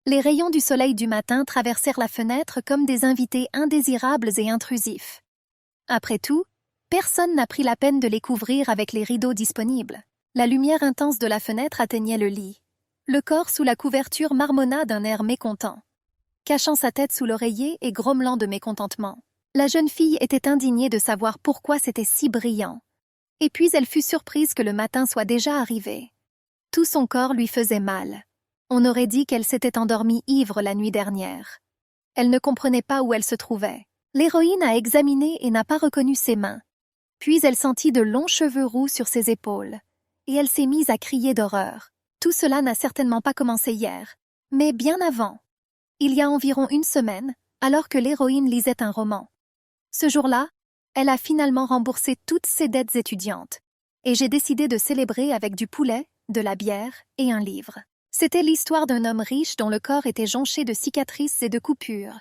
Les rayons du soleil du matin traversèrent la fenêtre comme des invités indésirables et intrusifs. Après tout, personne n'a pris la peine de les couvrir avec les rideaux disponibles. La lumière intense de la fenêtre atteignait le lit. Le corps sous la couverture marmonna d'un air mécontent, cachant sa tête sous l'oreiller et grommelant de mécontentement. La jeune fille était indignée de savoir pourquoi c'était si brillant. Et puis elle fut surprise que le matin soit déjà arrivé. Tout son corps lui faisait mal. On aurait dit qu'elle s'était endormie ivre la nuit dernière. Elle ne comprenait pas où elle se trouvait. L'héroïne a examiné et n'a pas reconnu ses mains. Puis elle sentit de longs cheveux roux sur ses épaules. Et elle s'est mise à crier d'horreur. Tout cela n'a certainement pas commencé hier, mais bien avant. Il y a environ une semaine, alors que l'héroïne lisait un roman. Ce jour-là, elle a finalement remboursé toutes ses dettes étudiantes. Et j'ai décidé de célébrer avec du poulet, de la bière et un livre. C'était l'histoire d'un homme riche dont le corps était jonché de cicatrices et de coupures.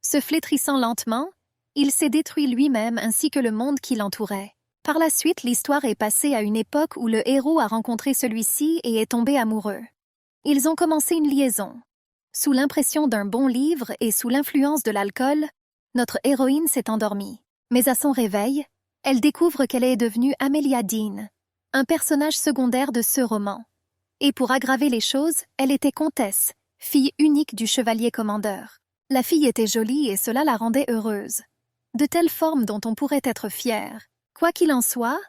Se flétrissant lentement, il s'est détruit lui-même ainsi que le monde qui l'entourait. Par la suite, l'histoire est passée à une époque où le héros a rencontré celui-ci et est tombé amoureux. Ils ont commencé une liaison. Sous l'impression d'un bon livre et sous l'influence de l'alcool, notre héroïne s'est endormie. Mais à son réveil, elle découvre qu'elle est devenue Amelia Dean, un personnage secondaire de ce roman. Et pour aggraver les choses, elle était comtesse, fille unique du chevalier commandeur. La fille était jolie et cela la rendait heureuse. De telles formes dont on pourrait être fier. Quoi qu'il en soit,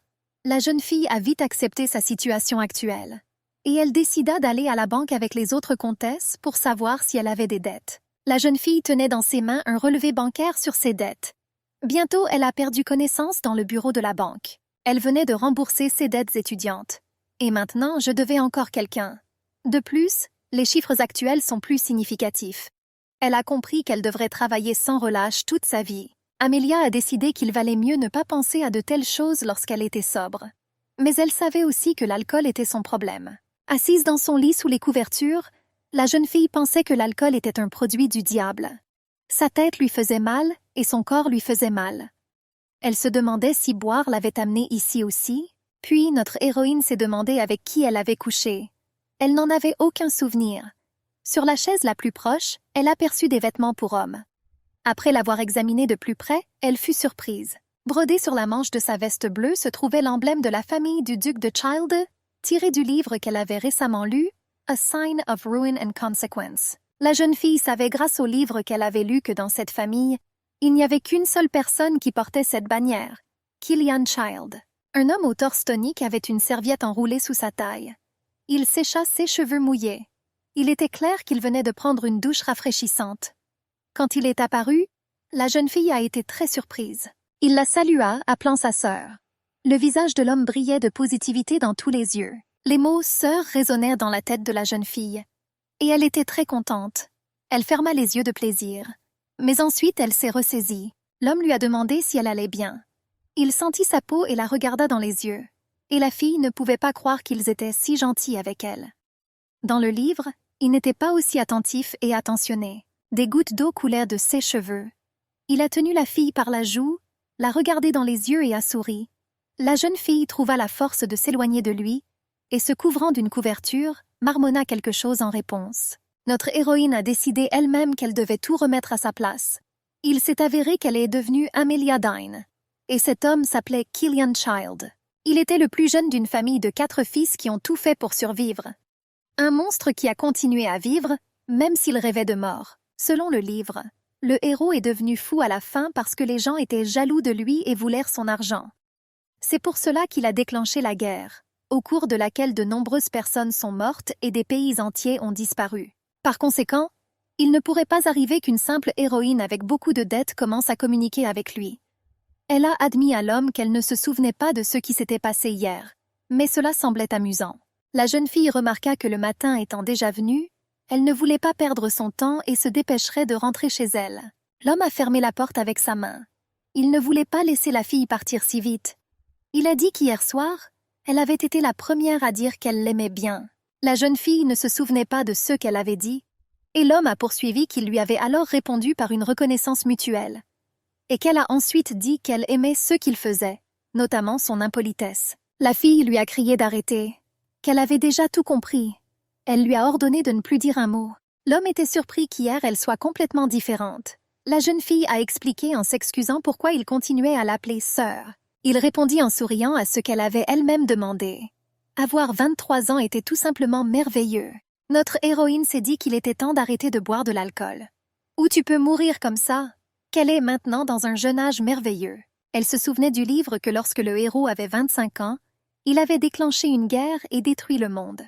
la jeune fille a vite accepté sa situation actuelle. Et elle décida d'aller à la banque avec les autres comtesses pour savoir si elle avait des dettes. La jeune fille tenait dans ses mains un relevé bancaire sur ses dettes. Bientôt, elle a perdu connaissance dans le bureau de la banque. Elle venait de rembourser ses dettes étudiantes. Et maintenant, je devais encore quelqu'un. De plus, les chiffres actuels sont plus significatifs. Elle a compris qu'elle devrait travailler sans relâche toute sa vie. Amelia a décidé qu'il valait mieux ne pas penser à de telles choses lorsqu'elle était sobre. Mais elle savait aussi que l'alcool était son problème. Assise dans son lit sous les couvertures, la jeune fille pensait que l'alcool était un produit du diable. Sa tête lui faisait mal et son corps lui faisait mal. Elle se demandait si boire l'avait amenée ici aussi, puis notre héroïne s'est demandé avec qui elle avait couché. Elle n'en avait aucun souvenir. Sur la chaise la plus proche, elle aperçut des vêtements pour hommes. Après l'avoir examiné de plus près, elle fut surprise. Brodé sur la manche de sa veste bleue se trouvait l'emblème de la famille du duc de Child, tiré du livre qu'elle avait récemment lu, A Sign of Ruin and Consequence. La jeune fille savait grâce au livre qu'elle avait lu que dans cette famille, il n'y avait qu'une seule personne qui portait cette bannière, Killian Child. Un homme au torse tonique avait une serviette enroulée sous sa taille. Il sécha ses cheveux mouillés. Il était clair qu'il venait de prendre une douche rafraîchissante. Quand il est apparu, la jeune fille a été très surprise. Il la salua, appelant sa sœur. Le visage de l'homme brillait de positivité dans tous les yeux. Les mots « sœur » résonnèrent dans la tête de la jeune fille. Et elle était très contente. Elle ferma les yeux de plaisir. Mais ensuite, elle s'est ressaisie. L'homme lui a demandé si elle allait bien. Il sentit sa peau et la regarda dans les yeux. Et la fille ne pouvait pas croire qu'ils étaient si gentils avec elle. Dans le livre, il n'était pas aussi attentif et attentionné. Des gouttes d'eau coulèrent de ses cheveux. Il a tenu la fille par la joue, l'a regardée dans les yeux et a souri. La jeune fille trouva la force de s'éloigner de lui, et se couvrant d'une couverture, marmonna quelque chose en réponse. Notre héroïne a décidé elle-même qu'elle devait tout remettre à sa place. Il s'est avéré qu'elle est devenue Amelia Dean, et cet homme s'appelait Killian Child. Il était le plus jeune d'une famille de 4 fils qui ont tout fait pour survivre. Un monstre qui a continué à vivre, même s'il rêvait de mort. Selon le livre, le héros est devenu fou à la fin parce que les gens étaient jaloux de lui et voulèrent son argent. C'est pour cela qu'il a déclenché la guerre, au cours de laquelle de nombreuses personnes sont mortes et des pays entiers ont disparu. Par conséquent, il ne pourrait pas arriver qu'une simple héroïne avec beaucoup de dettes commence à communiquer avec lui. Elle a admis à l'homme qu'elle ne se souvenait pas de ce qui s'était passé hier, mais cela semblait amusant. La jeune fille remarqua que le matin étant déjà venu, elle ne voulait pas perdre son temps et se dépêcherait de rentrer chez elle. L'homme a fermé la porte avec sa main. Il ne voulait pas laisser la fille partir si vite. Il a dit qu'hier soir, elle avait été la première à dire qu'elle l'aimait bien. La jeune fille ne se souvenait pas de ce qu'elle avait dit, et l'homme a poursuivi qu'il lui avait alors répondu par une reconnaissance mutuelle, et qu'elle a ensuite dit qu'elle aimait ce qu'il faisait, notamment son impolitesse. La fille lui a crié d'arrêter, qu'elle avait déjà tout compris. Elle lui a ordonné de ne plus dire un mot. L'homme était surpris qu'hier elle soit complètement différente. La jeune fille a expliqué en s'excusant pourquoi il continuait à l'appeler sœur. Il répondit en souriant à ce qu'elle avait elle-même demandé. Avoir 23 ans était tout simplement merveilleux. Notre héroïne s'est dit qu'il était temps d'arrêter de boire de l'alcool. Ou tu peux mourir comme ça. Qu'elle est maintenant dans un jeune âge merveilleux. Elle se souvenait du livre que lorsque le héros avait 25 ans, il avait déclenché une guerre et détruit le monde.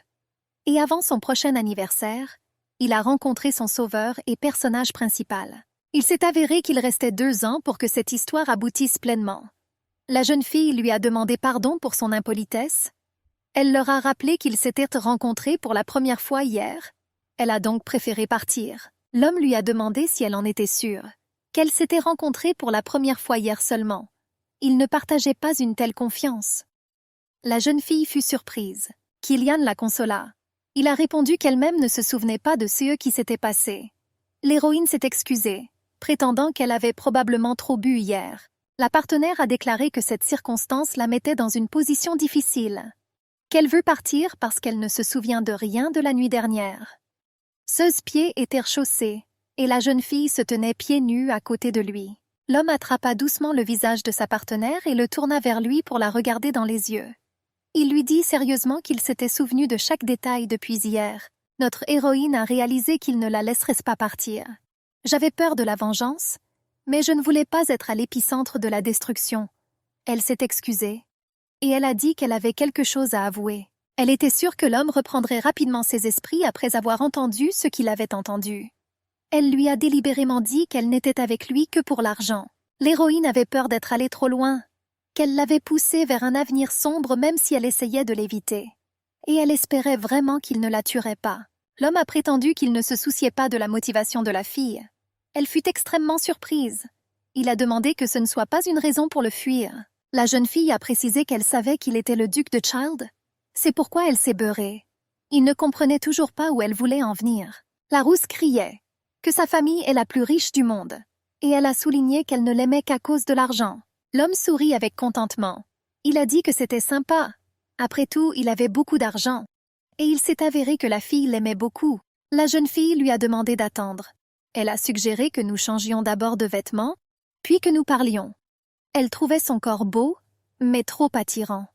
Et avant son prochain anniversaire, il a rencontré son sauveur et personnage principal. Il s'est avéré qu'il restait 2 ans pour que cette histoire aboutisse pleinement. La jeune fille lui a demandé pardon pour son impolitesse. Elle leur a rappelé qu'ils s'étaient rencontrés pour la première fois hier. Elle a donc préféré partir. L'homme lui a demandé si elle en était sûre, qu'elle s'était rencontrée pour la première fois hier seulement. Il ne partageait pas une telle confiance. La jeune fille fut surprise. Kylian la consola. Il a répondu qu'elle-même ne se souvenait pas de ce qui s'était passé. L'héroïne s'est excusée, prétendant qu'elle avait probablement trop bu hier. La partenaire a déclaré que cette circonstance la mettait dans une position difficile. Qu'elle veut partir parce qu'elle ne se souvient de rien de la nuit dernière. Ses pieds étaient chaussés, et la jeune fille se tenait pieds nus à côté de lui. L'homme attrapa doucement le visage de sa partenaire et le tourna vers lui pour la regarder dans les yeux. Il lui dit sérieusement qu'il s'était souvenu de chaque détail depuis hier. Notre héroïne a réalisé qu'il ne la laisserait pas partir. J'avais peur de la vengeance, mais je ne voulais pas être à l'épicentre de la destruction. Elle s'est excusée, et elle a dit qu'elle avait quelque chose à avouer. Elle était sûre que l'homme reprendrait rapidement ses esprits après avoir entendu ce qu'il avait entendu. Elle lui a délibérément dit qu'elle n'était avec lui que pour l'argent. L'héroïne avait peur d'être allée trop loin, qu'elle l'avait poussé vers un avenir sombre même si elle essayait de l'éviter. Et elle espérait vraiment qu'il ne la tuerait pas. L'homme a prétendu qu'il ne se souciait pas de la motivation de la fille. Elle fut extrêmement surprise. Il a demandé que ce ne soit pas une raison pour le fuir. La jeune fille a précisé qu'elle savait qu'il était le duc de Child. C'est pourquoi elle s'est beurrée. Il ne comprenait toujours pas où elle voulait en venir. La rousse criait que sa famille est la plus riche du monde. Et elle a souligné qu'elle ne l'aimait qu'à cause de l'argent. L'homme sourit avec contentement. Il a dit que c'était sympa. Après tout, il avait beaucoup d'argent. Et il s'est avéré que la fille l'aimait beaucoup. La jeune fille lui a demandé d'attendre. Elle a suggéré que nous changions d'abord de vêtements, puis que nous parlions. Elle trouvait son corps beau, mais trop attirant.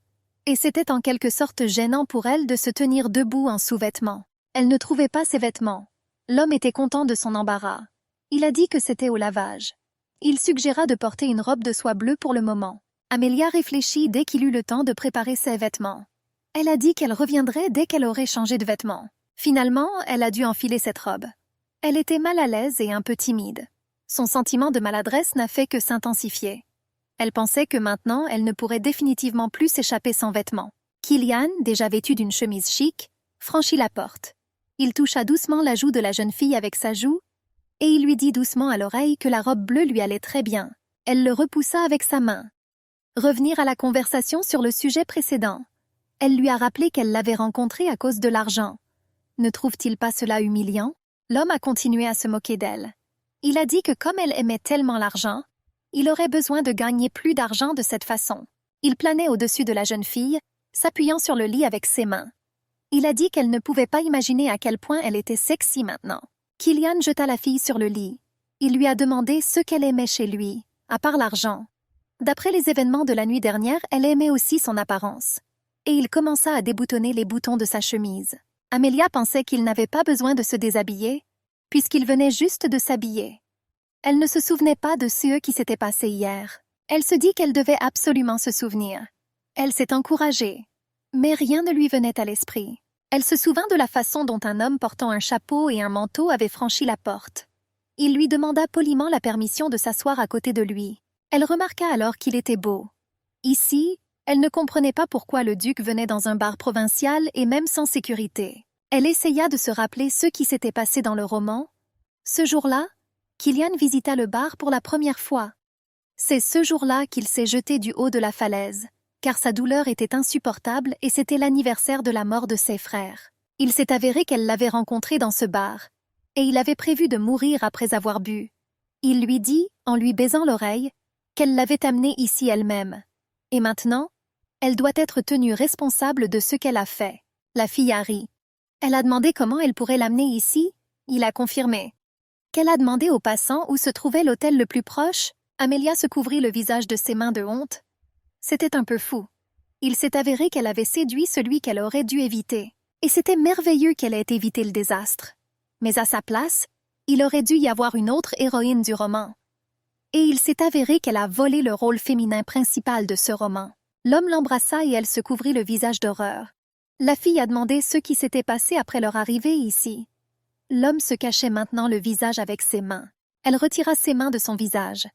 Et c'était en quelque sorte gênant pour elle de se tenir debout en sous-vêtements. Elle ne trouvait pas ses vêtements. L'homme était content de son embarras. Il a dit que c'était au lavage. Il suggéra de porter une robe de soie bleue pour le moment. Amélia réfléchit dès qu'il eut le temps de préparer ses vêtements. Elle a dit qu'elle reviendrait dès qu'elle aurait changé de vêtements. Finalement, elle a dû enfiler cette robe. Elle était mal à l'aise et un peu timide. Son sentiment de maladresse n'a fait que s'intensifier. Elle pensait que maintenant, elle ne pourrait définitivement plus s'échapper sans vêtements. Kylian, déjà vêtu d'une chemise chic, franchit la porte. Il toucha doucement la joue de la jeune fille avec sa joue, et il lui dit doucement à l'oreille que la robe bleue lui allait très bien. Elle le repoussa avec sa main. Revenir à la conversation sur le sujet précédent. Elle lui a rappelé qu'elle l'avait rencontré à cause de l'argent. Ne trouve-t-il pas cela humiliant? L'homme a continué à se moquer d'elle. Il a dit que comme elle aimait tellement l'argent, il aurait besoin de gagner plus d'argent de cette façon. Il planait au-dessus de la jeune fille, s'appuyant sur le lit avec ses mains. Il a dit qu'elle ne pouvait pas imaginer à quel point elle était sexy maintenant. Kylian jeta la fille sur le lit. Il lui a demandé ce qu'elle aimait chez lui, à part l'argent. D'après les événements de la nuit dernière, elle aimait aussi son apparence. Et il commença à déboutonner les boutons de sa chemise. Amélia pensait qu'il n'avait pas besoin de se déshabiller, puisqu'il venait juste de s'habiller. Elle ne se souvenait pas de ce qui s'était passé hier. Elle se dit qu'elle devait absolument se souvenir. Elle s'est encouragée. Mais rien ne lui venait à l'esprit. Elle se souvint de la façon dont un homme portant un chapeau et un manteau avait franchi la porte. Il lui demanda poliment la permission de s'asseoir à côté de lui. Elle remarqua alors qu'il était beau. Ici, elle ne comprenait pas pourquoi le duc venait dans un bar provincial et même sans sécurité. Elle essaya de se rappeler ce qui s'était passé dans le roman. Ce jour-là, Kylian visita le bar pour la première fois. C'est ce jour-là qu'il s'est jeté du haut de la falaise, car sa douleur était insupportable et c'était l'anniversaire de la mort de ses frères. Il s'est avéré qu'elle l'avait rencontré dans ce bar, et il avait prévu de mourir après avoir bu. Il lui dit, en lui baisant l'oreille, qu'elle l'avait amenée ici elle-même. Et maintenant, elle doit être tenue responsable de ce qu'elle a fait. La fille a ri. Elle a demandé comment elle pourrait l'amener ici, Il a confirmé. Qu'elle a demandé aux passants où se trouvait l'hôtel le plus proche, Amelia se couvrit le visage de ses mains de honte. C'était un peu fou. Il s'est avéré qu'elle avait séduit celui qu'elle aurait dû éviter. Et c'était merveilleux qu'elle ait évité le désastre. Mais à sa place, il aurait dû y avoir une autre héroïne du roman. Et il s'est avéré qu'elle a volé le rôle féminin principal de ce roman. L'homme l'embrassa et elle se couvrit le visage d'horreur. La fille a demandé ce qui s'était passé après leur arrivée ici. L'homme se cachait maintenant le visage avec ses mains. Elle retira ses mains de son visage.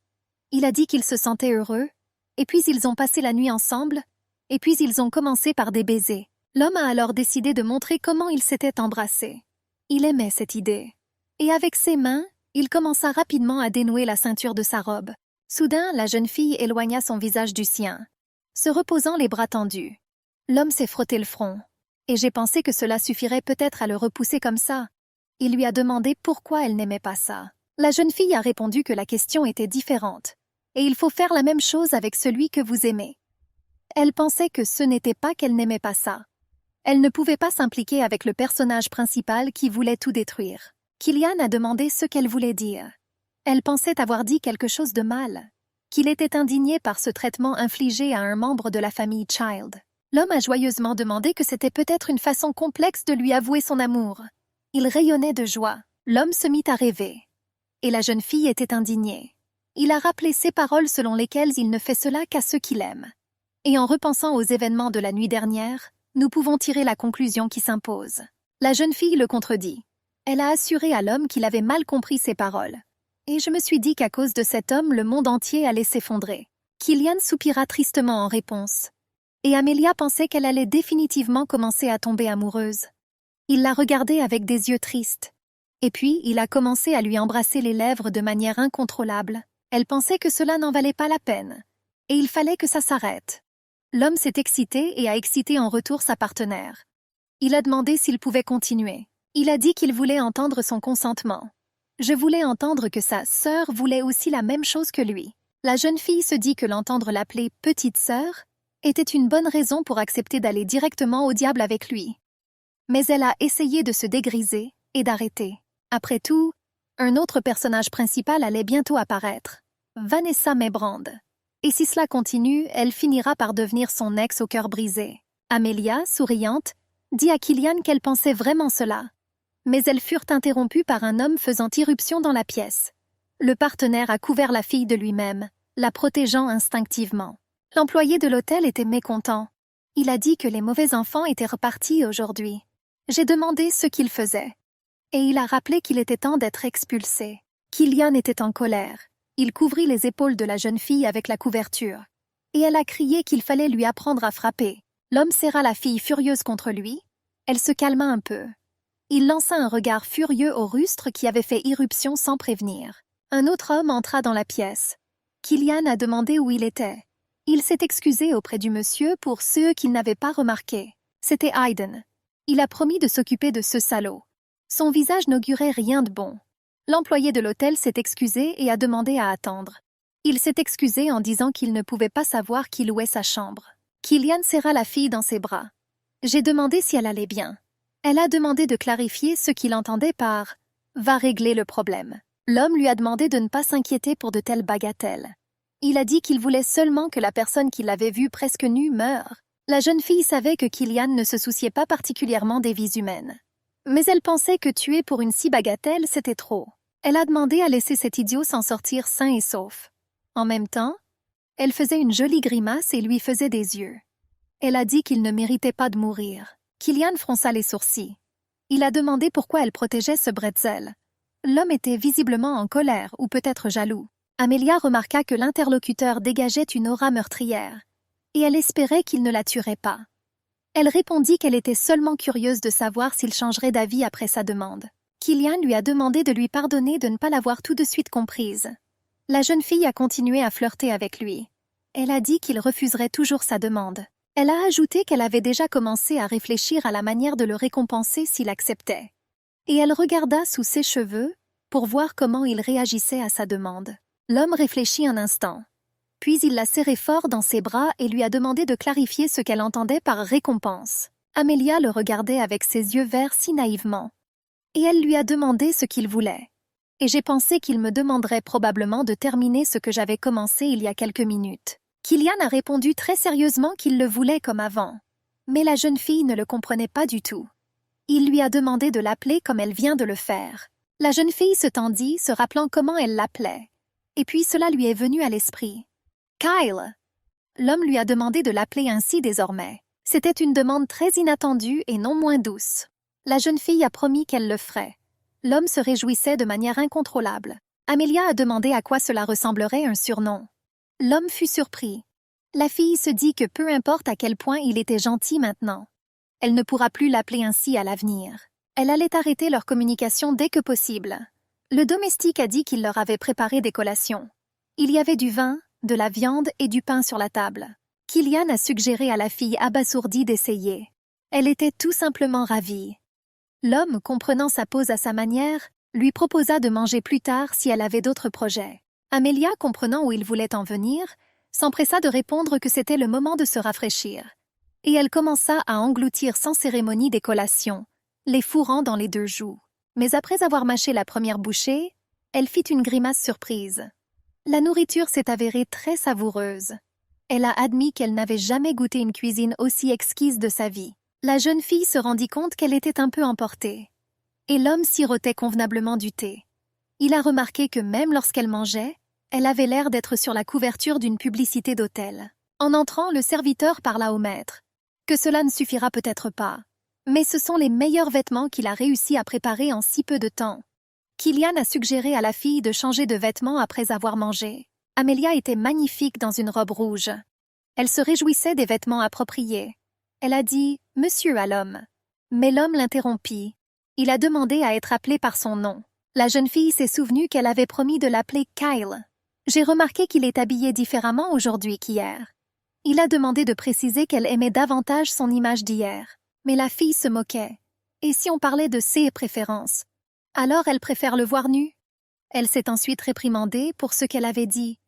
Il a dit qu'il se sentait heureux, et puis ils ont passé la nuit ensemble, et puis ils ont commencé par des baisers. L'homme a alors décidé de montrer comment ils s'étaient embrassés. Il aimait cette idée. Et avec ses mains, il commença rapidement à dénouer la ceinture de sa robe. Soudain, la jeune fille éloigna son visage du sien, se reposant les bras tendus. L'homme s'est frotté le front, et j'ai pensé que cela suffirait peut-être à le repousser comme ça. Il lui a demandé pourquoi elle n'aimait pas ça. La jeune fille a répondu que la question était différente, et il faut faire la même chose avec celui que vous aimez. Elle pensait que ce n'était pas qu'elle n'aimait pas ça. Elle ne pouvait pas s'impliquer avec le personnage principal qui voulait tout détruire. Killian a demandé ce qu'elle voulait dire. Elle pensait avoir dit quelque chose de mal, qu'il était indigné par ce traitement infligé à un membre de la famille Child. L'homme a joyeusement demandé que c'était peut-être une façon complexe de lui avouer son amour. Il rayonnait de joie. L'homme se mit à rêver. Et la jeune fille était indignée. Il a rappelé ses paroles selon lesquelles il ne fait cela qu'à ceux qu'il aime. Et en repensant aux événements de la nuit dernière, nous pouvons tirer la conclusion qui s'impose. La jeune fille le contredit. Elle a assuré à l'homme qu'il avait mal compris ses paroles. Et je me suis dit qu'à cause de cet homme, le monde entier allait s'effondrer. Killian soupira tristement en réponse. Et Amelia pensait qu'elle allait définitivement commencer à tomber amoureuse. Il la regardait avec des yeux tristes. Et puis, il a commencé à lui embrasser les lèvres de manière incontrôlable. Elle pensait que cela n'en valait pas la peine. Et il fallait que ça s'arrête. L'homme s'est excité et a excité en retour sa partenaire. Il a demandé s'il pouvait continuer. Il a dit qu'il voulait entendre son consentement. Je voulais entendre que sa sœur voulait aussi la même chose que lui. La jeune fille se dit que l'entendre l'appeler « petite sœur » était une bonne raison pour accepter d'aller directement au diable avec lui. Mais elle a essayé de se dégriser et d'arrêter. Après tout, un autre personnage principal allait bientôt apparaître, Vanessa Maybrand. Et si cela continue, elle finira par devenir son ex au cœur brisé. Amelia, souriante, dit à Killian qu'elle pensait vraiment cela. Mais elles furent interrompues par un homme faisant irruption dans la pièce. Le partenaire a couvert la fille de lui-même, la protégeant instinctivement. L'employé de l'hôtel était mécontent. Il a dit que les mauvais enfants étaient repartis aujourd'hui. J'ai demandé ce qu'il faisait. Et il a rappelé qu'il était temps d'être expulsé. Killian était en colère. Il couvrit les épaules de la jeune fille avec la couverture. Et elle a crié qu'il fallait lui apprendre à frapper. L'homme serra la fille furieuse contre lui. Elle se calma un peu. Il lança un regard furieux au rustre qui avait fait irruption sans prévenir. Un autre homme entra dans la pièce. Killian a demandé où il était. Il s'est excusé auprès du monsieur pour ceux qu'il n'avait pas remarqués. C'était Hayden. Il a promis de s'occuper de ce salaud. Son visage n'augurait rien de bon. L'employé de l'hôtel s'est excusé et a demandé à attendre. Il s'est excusé en disant qu'il ne pouvait pas savoir qui louait sa chambre. Killian serra la fille dans ses bras. J'ai demandé si elle allait bien. Elle a demandé de clarifier ce qu'il entendait par « va régler le problème ». L'homme lui a demandé de ne pas s'inquiéter pour de telles bagatelles. Il a dit qu'il voulait seulement que la personne qui l'avait vue presque nue meure. La jeune fille savait que Killian ne se souciait pas particulièrement des vies humaines. Mais elle pensait que tuer pour une si bagatelle, c'était trop. Elle a demandé à laisser cet idiot s'en sortir sain et sauf. En même temps, elle faisait une jolie grimace et lui faisait des yeux. Elle a dit qu'il ne méritait pas de mourir. Killian fronça les sourcils. Il a demandé pourquoi elle protégeait ce bretzel. L'homme était visiblement en colère ou peut-être jaloux. Amelia remarqua que l'interlocuteur dégageait une aura meurtrière, et elle espérait qu'il ne la tuerait pas. Elle répondit qu'elle était seulement curieuse de savoir s'il changerait d'avis après sa demande. Killian lui a demandé de lui pardonner de ne pas l'avoir tout de suite comprise. La jeune fille a continué à flirter avec lui. Elle a dit qu'il refuserait toujours sa demande. Elle a ajouté qu'elle avait déjà commencé à réfléchir à la manière de le récompenser s'il acceptait. Et elle regarda sous ses cheveux pour voir comment il réagissait à sa demande. L'homme réfléchit un instant. Puis il l'a serré fort dans ses bras et lui a demandé de clarifier ce qu'elle entendait par récompense. Amelia le regardait avec ses yeux verts si naïvement. Et elle lui a demandé ce qu'il voulait. Et j'ai pensé qu'il me demanderait probablement de terminer ce que j'avais commencé il y a quelques minutes. Killian a répondu très sérieusement qu'il le voulait comme avant. Mais la jeune fille ne le comprenait pas du tout. Il lui a demandé de l'appeler comme elle vient de le faire. La jeune fille se tendit, se rappelant comment elle l'appelait. Et puis cela lui est venu à l'esprit. Kyle! L'homme lui a demandé de l'appeler ainsi désormais. C'était une demande très inattendue et non moins douce. La jeune fille a promis qu'elle le ferait. L'homme se réjouissait de manière incontrôlable. Amelia a demandé à quoi cela ressemblerait un surnom. L'homme fut surpris. La fille se dit que peu importe à quel point il était gentil maintenant, elle ne pourra plus l'appeler ainsi à l'avenir. Elle allait arrêter leur communication dès que possible. Le domestique a dit qu'il leur avait préparé des collations. Il y avait du vin, de la viande et du pain sur la table. Killian a suggéré à la fille abasourdie d'essayer. Elle était tout simplement ravie. L'homme, comprenant sa pose à sa manière, lui proposa de manger plus tard si elle avait d'autres projets. Amelia, comprenant où il voulait en venir, s'empressa de répondre que c'était le moment de se rafraîchir. Et elle commença à engloutir sans cérémonie des collations, les fourrant dans les deux joues. Mais après avoir mâché la première bouchée, elle fit une grimace surprise. La nourriture s'est avérée très savoureuse. Elle a admis qu'elle n'avait jamais goûté une cuisine aussi exquise de sa vie. La jeune fille se rendit compte qu'elle était un peu emportée. Et l'homme sirotait convenablement du thé. Il a remarqué que même lorsqu'elle mangeait, elle avait l'air d'être sur la couverture d'une publicité d'hôtel. En entrant, le serviteur parla au maître. Que cela ne suffira peut-être pas. Mais ce sont les meilleurs vêtements qu'il a réussi à préparer en si peu de temps. Killian a suggéré à la fille de changer de vêtements après avoir mangé. Amelia était magnifique dans une robe rouge. Elle se réjouissait des vêtements appropriés. Elle a dit « Monsieur » à l'homme. Mais l'homme l'interrompit. Il a demandé à être appelé par son nom. La jeune fille s'est souvenue qu'elle avait promis de l'appeler Kyle. J'ai remarqué qu'il est habillé différemment aujourd'hui qu'hier. Il a demandé de préciser qu'elle aimait davantage son image d'hier. Mais la fille se moquait. Et si on parlait de ses préférences? Alors elle préfère le voir nu? Elle s'est ensuite réprimandée pour ce qu'elle avait dit,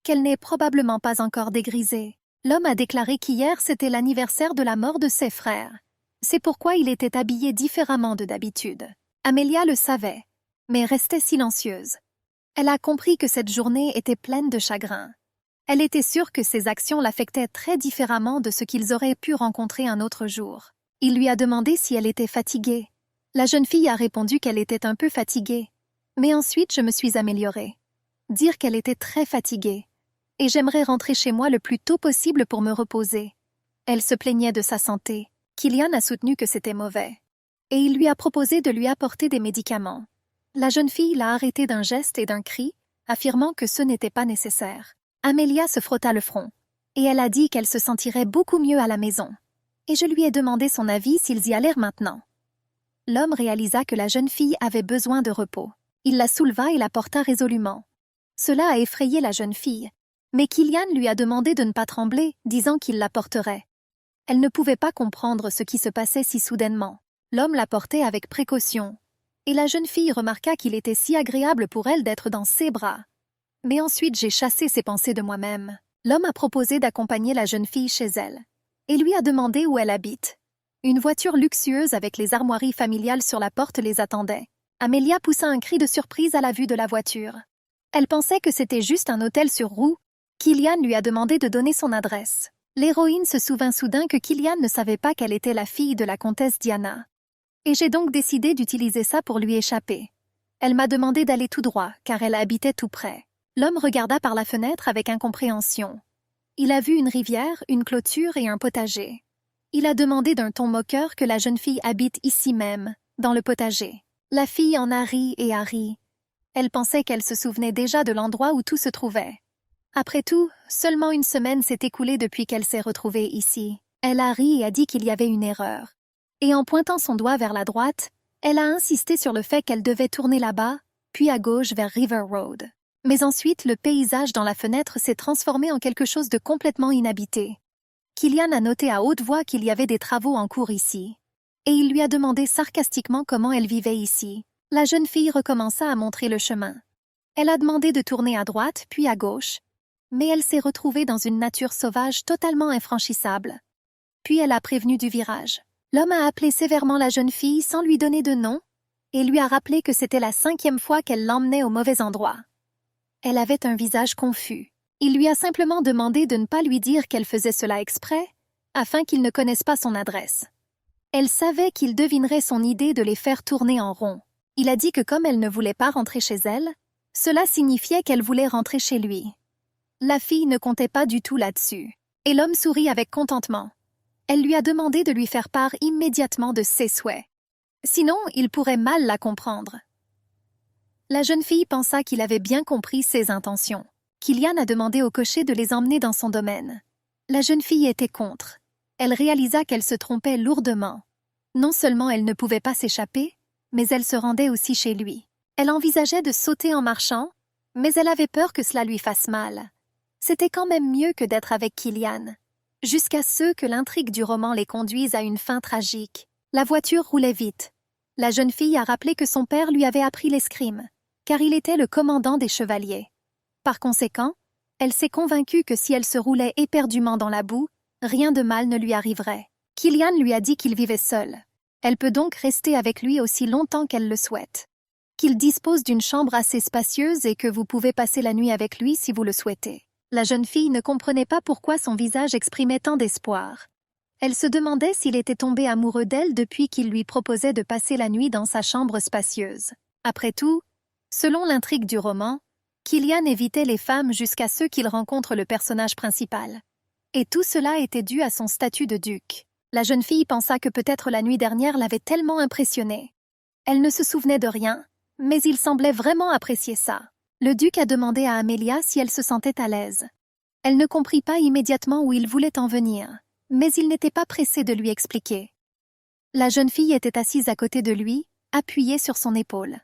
qu'elle n'est probablement pas encore dégrisée. L'homme a déclaré qu'hier c'était l'anniversaire de la mort de ses frères. C'est pourquoi il était habillé différemment de d'habitude. Amelia le savait, mais restait silencieuse. Elle a compris que cette journée était pleine de chagrin. Elle était sûre que ses actions l'affectaient très différemment de ce qu'ils auraient pu rencontrer un autre jour. Il lui a demandé si elle était fatiguée. La jeune fille a répondu qu'elle était un peu fatiguée. Mais ensuite, je me suis améliorée. Dire qu'elle était très fatiguée. Et j'aimerais rentrer chez moi le plus tôt possible pour me reposer. Elle se plaignait de sa santé. Killian a soutenu que c'était mauvais. Et il lui a proposé de lui apporter des médicaments. La jeune fille l'a arrêté d'un geste et d'un cri, affirmant que ce n'était pas nécessaire. Amelia se frotta le front. Et elle a dit qu'elle se sentirait beaucoup mieux à la maison. Et je lui ai demandé son avis s'ils y allèrent maintenant. L'homme réalisa que la jeune fille avait besoin de repos. Il la souleva et la porta résolument. Cela a effrayé la jeune fille, mais Killian lui a demandé de ne pas trembler, disant qu'il la porterait. Elle ne pouvait pas comprendre ce qui se passait si soudainement. L'homme la portait avec précaution, et la jeune fille remarqua qu'il était si agréable pour elle d'être dans ses bras. Mais ensuite j'ai chassé ces pensées de moi-même. L'homme a proposé d'accompagner la jeune fille chez elle, et lui a demandé où elle habite. Une voiture luxueuse avec les armoiries familiales sur la porte les attendait. Amelia poussa un cri de surprise à la vue de la voiture. Elle pensait que c'était juste un hôtel sur roues. Killian lui a demandé de donner son adresse. L'héroïne se souvint soudain que Killian ne savait pas qu'elle était la fille de la comtesse Diana. Et j'ai donc décidé d'utiliser ça pour lui échapper. Elle m'a demandé d'aller tout droit, car elle habitait tout près. L'homme regarda par la fenêtre avec incompréhension. Il a vu une rivière, une clôture et un potager. Il a demandé d'un ton moqueur que la jeune fille habite ici même, dans le potager. La fille en a ri et a ri. Elle pensait qu'elle se souvenait déjà de l'endroit où tout se trouvait. Après tout, seulement une semaine s'est écoulée depuis qu'elle s'est retrouvée ici. Elle a ri et a dit qu'il y avait une erreur. Et en pointant son doigt vers la droite, elle a insisté sur le fait qu'elle devait tourner là-bas, puis à gauche vers River Road. Mais ensuite, le paysage dans la fenêtre s'est transformé en quelque chose de complètement inhabité. Killian a noté à haute voix qu'il y avait des travaux en cours ici. Et il lui a demandé sarcastiquement comment elle vivait ici. La jeune fille recommença à montrer le chemin. Elle a demandé de tourner à droite, puis à gauche. Mais elle s'est retrouvée dans une nature sauvage totalement infranchissable. Puis elle a prévenu du virage. L'homme a appelé sévèrement la jeune fille sans lui donner de nom, et lui a rappelé que c'était la 5e fois qu'elle l'emmenait au mauvais endroit. Elle avait un visage confus. Il lui a simplement demandé de ne pas lui dire qu'elle faisait cela exprès, afin qu'il ne connaisse pas son adresse. Elle savait qu'il devinerait son idée de les faire tourner en rond. Il a dit que comme elle ne voulait pas rentrer chez elle, cela signifiait qu'elle voulait rentrer chez lui. La fille ne comptait pas du tout là-dessus, et l'homme sourit avec contentement. Elle lui a demandé de lui faire part immédiatement de ses souhaits. Sinon, il pourrait mal la comprendre. La jeune fille pensa qu'il avait bien compris ses intentions. Killian a demandé au cocher de les emmener dans son domaine. La jeune fille était contre. Elle réalisa qu'elle se trompait lourdement. Non seulement elle ne pouvait pas s'échapper, mais elle se rendait aussi chez lui. Elle envisageait de sauter en marchant, mais elle avait peur que cela lui fasse mal. C'était quand même mieux que d'être avec Killian. Jusqu'à ce que l'intrigue du roman les conduise à une fin tragique. La voiture roulait vite. La jeune fille a rappelé que son père lui avait appris l'escrime, car il était le commandant des chevaliers. Par conséquent, elle s'est convaincue que si elle se roulait éperdument dans la boue, rien de mal ne lui arriverait. Killian lui a dit qu'il vivait seul. Elle peut donc rester avec lui aussi longtemps qu'elle le souhaite. Qu'il dispose d'une chambre assez spacieuse et que vous pouvez passer la nuit avec lui si vous le souhaitez. La jeune fille ne comprenait pas pourquoi son visage exprimait tant d'espoir. Elle se demandait s'il était tombé amoureux d'elle depuis qu'il lui proposait de passer la nuit dans sa chambre spacieuse. Après tout, selon l'intrigue du roman, Killian évitait les femmes jusqu'à ce qu'il rencontre le personnage principal. Et tout cela était dû à son statut de duc. La jeune fille pensa que peut-être la nuit dernière l'avait tellement impressionnée. Elle ne se souvenait de rien, mais il semblait vraiment apprécier ça. Le duc a demandé à Amelia si elle se sentait à l'aise. Elle ne comprit pas immédiatement où il voulait en venir, mais il n'était pas pressé de lui expliquer. La jeune fille était assise à côté de lui, appuyée sur son épaule.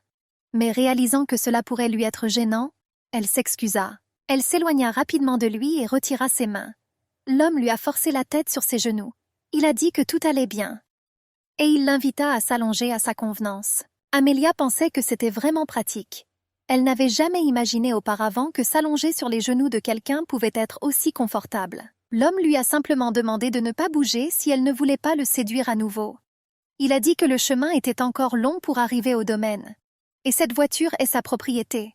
Mais réalisant que cela pourrait lui être gênant, elle s'excusa. Elle s'éloigna rapidement de lui et retira ses mains. L'homme lui a forcé la tête sur ses genoux. Il a dit que tout allait bien. Et il l'invita à s'allonger à sa convenance. Amelia pensait que c'était vraiment pratique. Elle n'avait jamais imaginé auparavant que s'allonger sur les genoux de quelqu'un pouvait être aussi confortable. L'homme lui a simplement demandé de ne pas bouger si elle ne voulait pas le séduire à nouveau. Il a dit que le chemin était encore long pour arriver au domaine. Et cette voiture est sa propriété.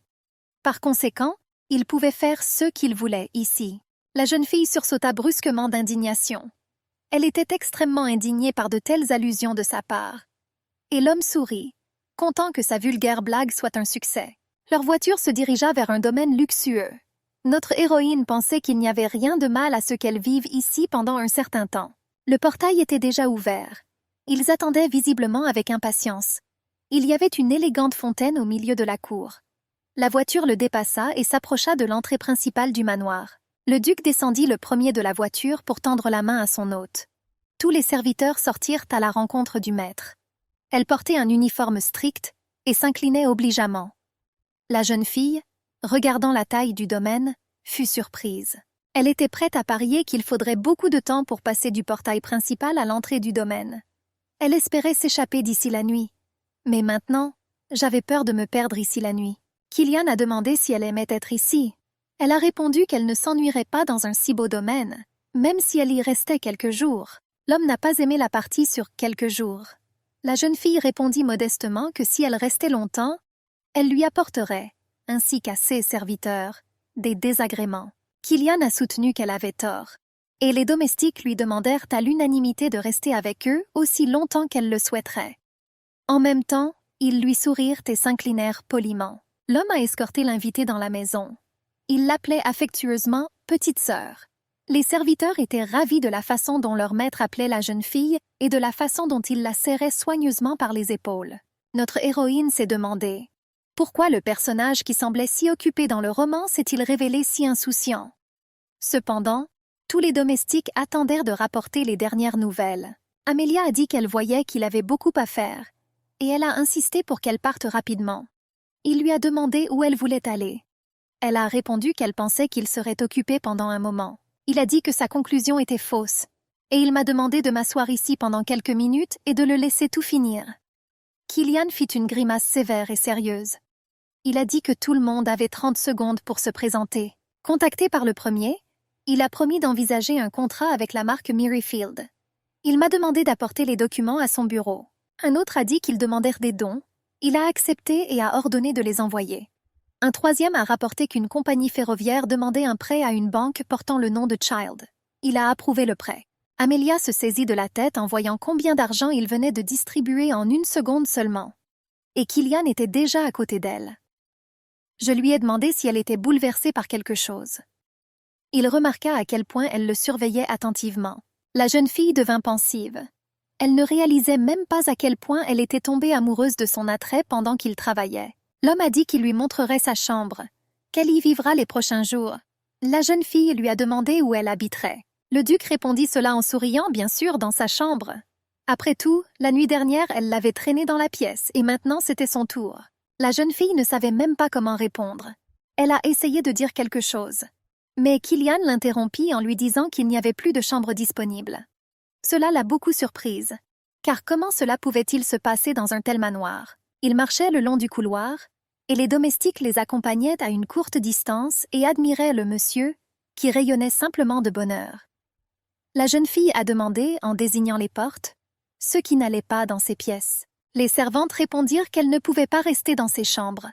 Par conséquent, il pouvait faire ce qu'il voulait ici. La jeune fille sursauta brusquement d'indignation. Elle était extrêmement indignée par de telles allusions de sa part. Et l'homme sourit, content que sa vulgaire blague soit un succès. Leur voiture se dirigea vers un domaine luxueux. Notre héroïne pensait qu'il n'y avait rien de mal à ce qu'elle vive ici pendant un certain temps. Le portail était déjà ouvert. Ils attendaient visiblement avec impatience. Il y avait une élégante fontaine au milieu de la cour. La voiture le dépassa et s'approcha de l'entrée principale du manoir. Le duc descendit le premier de la voiture pour tendre la main à son hôte. Tous les serviteurs sortirent à la rencontre du maître. Elle portait un uniforme strict et s'inclinait obligeamment. La jeune fille, regardant la taille du domaine, fut surprise. Elle était prête à parier qu'il faudrait beaucoup de temps pour passer du portail principal à l'entrée du domaine. Elle espérait s'échapper d'ici la nuit. Mais maintenant, j'avais peur de me perdre ici la nuit. Killian a demandé si elle aimait être ici. Elle a répondu qu'elle ne s'ennuierait pas dans un si beau domaine, même si elle y restait quelques jours. L'homme n'a pas aimé la partie sur quelques jours. La jeune fille répondit modestement que si elle restait longtemps, elle lui apporterait, ainsi qu'à ses serviteurs, des désagréments. Killian a soutenu qu'elle avait tort, et les domestiques lui demandèrent à l'unanimité de rester avec eux aussi longtemps qu'elle le souhaiterait. En même temps, ils lui sourirent et s'inclinèrent poliment. L'homme a escorté l'invité dans la maison. Il l'appelait affectueusement « petite sœur ». Les serviteurs étaient ravis de la façon dont leur maître appelait la jeune fille et de la façon dont il la serrait soigneusement par les épaules. Notre héroïne s'est demandé « Pourquoi le personnage qui semblait si occupé dans le roman s'est-il révélé si insouciant ?» Cependant, tous les domestiques attendèrent de rapporter les dernières nouvelles. Amelia a dit qu'elle voyait qu'il avait beaucoup à faire, et elle a insisté pour qu'elle parte rapidement. Il lui a demandé où elle voulait aller. Elle a répondu qu'elle pensait qu'il serait occupé pendant un moment. Il a dit que sa conclusion était fausse, et il m'a demandé de m'asseoir ici pendant quelques minutes et de le laisser tout finir. Killian fit une grimace sévère et sérieuse. Il a dit que tout le monde avait 30 secondes pour se présenter. Contacté par le premier, il a promis d'envisager un contrat avec la marque Merrifield. Il m'a demandé d'apporter les documents à son bureau. Un autre a dit qu'ils demandèrent des dons, Il a accepté et a ordonné de les envoyer. Un troisième a rapporté qu'une compagnie ferroviaire demandait un prêt à une banque portant le nom de Child. Il a approuvé le prêt. Amelia se saisit de la tête en voyant combien d'argent il venait de distribuer en une seconde seulement. Et Killian était déjà à côté d'elle. Je lui ai demandé si elle était bouleversée par quelque chose. Il remarqua à quel point elle le surveillait attentivement. La jeune fille devint pensive. Elle ne réalisait même pas à quel point elle était tombée amoureuse de son attrait pendant qu'il travaillait. L'homme a dit qu'il lui montrerait sa chambre, qu'elle y vivra les prochains jours. La jeune fille lui a demandé où elle habiterait. Le duc répondit cela en souriant, bien sûr, dans sa chambre. Après tout, la nuit dernière, elle l'avait traîné dans la pièce, et maintenant c'était son tour. La jeune fille ne savait même pas comment répondre. Elle a essayé de dire quelque chose. Mais Killian l'interrompit en lui disant qu'il n'y avait plus de chambre disponible. Cela l'a beaucoup surprise. Car comment cela pouvait-il se passer dans un tel manoir? Ils marchaient le long du couloir, et les domestiques les accompagnaient à une courte distance et admiraient le monsieur, qui rayonnait simplement de bonheur. La jeune fille a demandé, en désignant les portes, ceux qui n'allaient pas dans ces pièces. Les servantes répondirent qu'elles ne pouvaient pas rester dans ces chambres.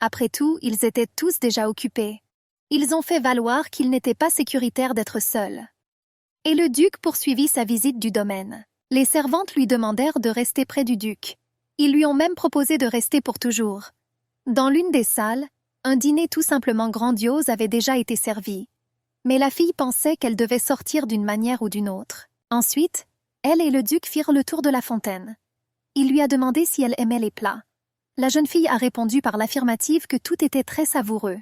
Après tout, ils étaient tous déjà occupés. Ils ont fait valoir qu'il n'était pas sécuritaire d'être seuls. Et le duc poursuivit sa visite du domaine. Les servantes lui demandèrent de rester près du duc. Ils lui ont même proposé de rester pour toujours. Dans l'une des salles, un dîner tout simplement grandiose avait déjà été servi. Mais la fille pensait qu'elle devait sortir d'une manière ou d'une autre. Ensuite, elle et le duc firent le tour de la fontaine. Il lui a demandé si elle aimait les plats. La jeune fille a répondu par l'affirmative que tout était très savoureux,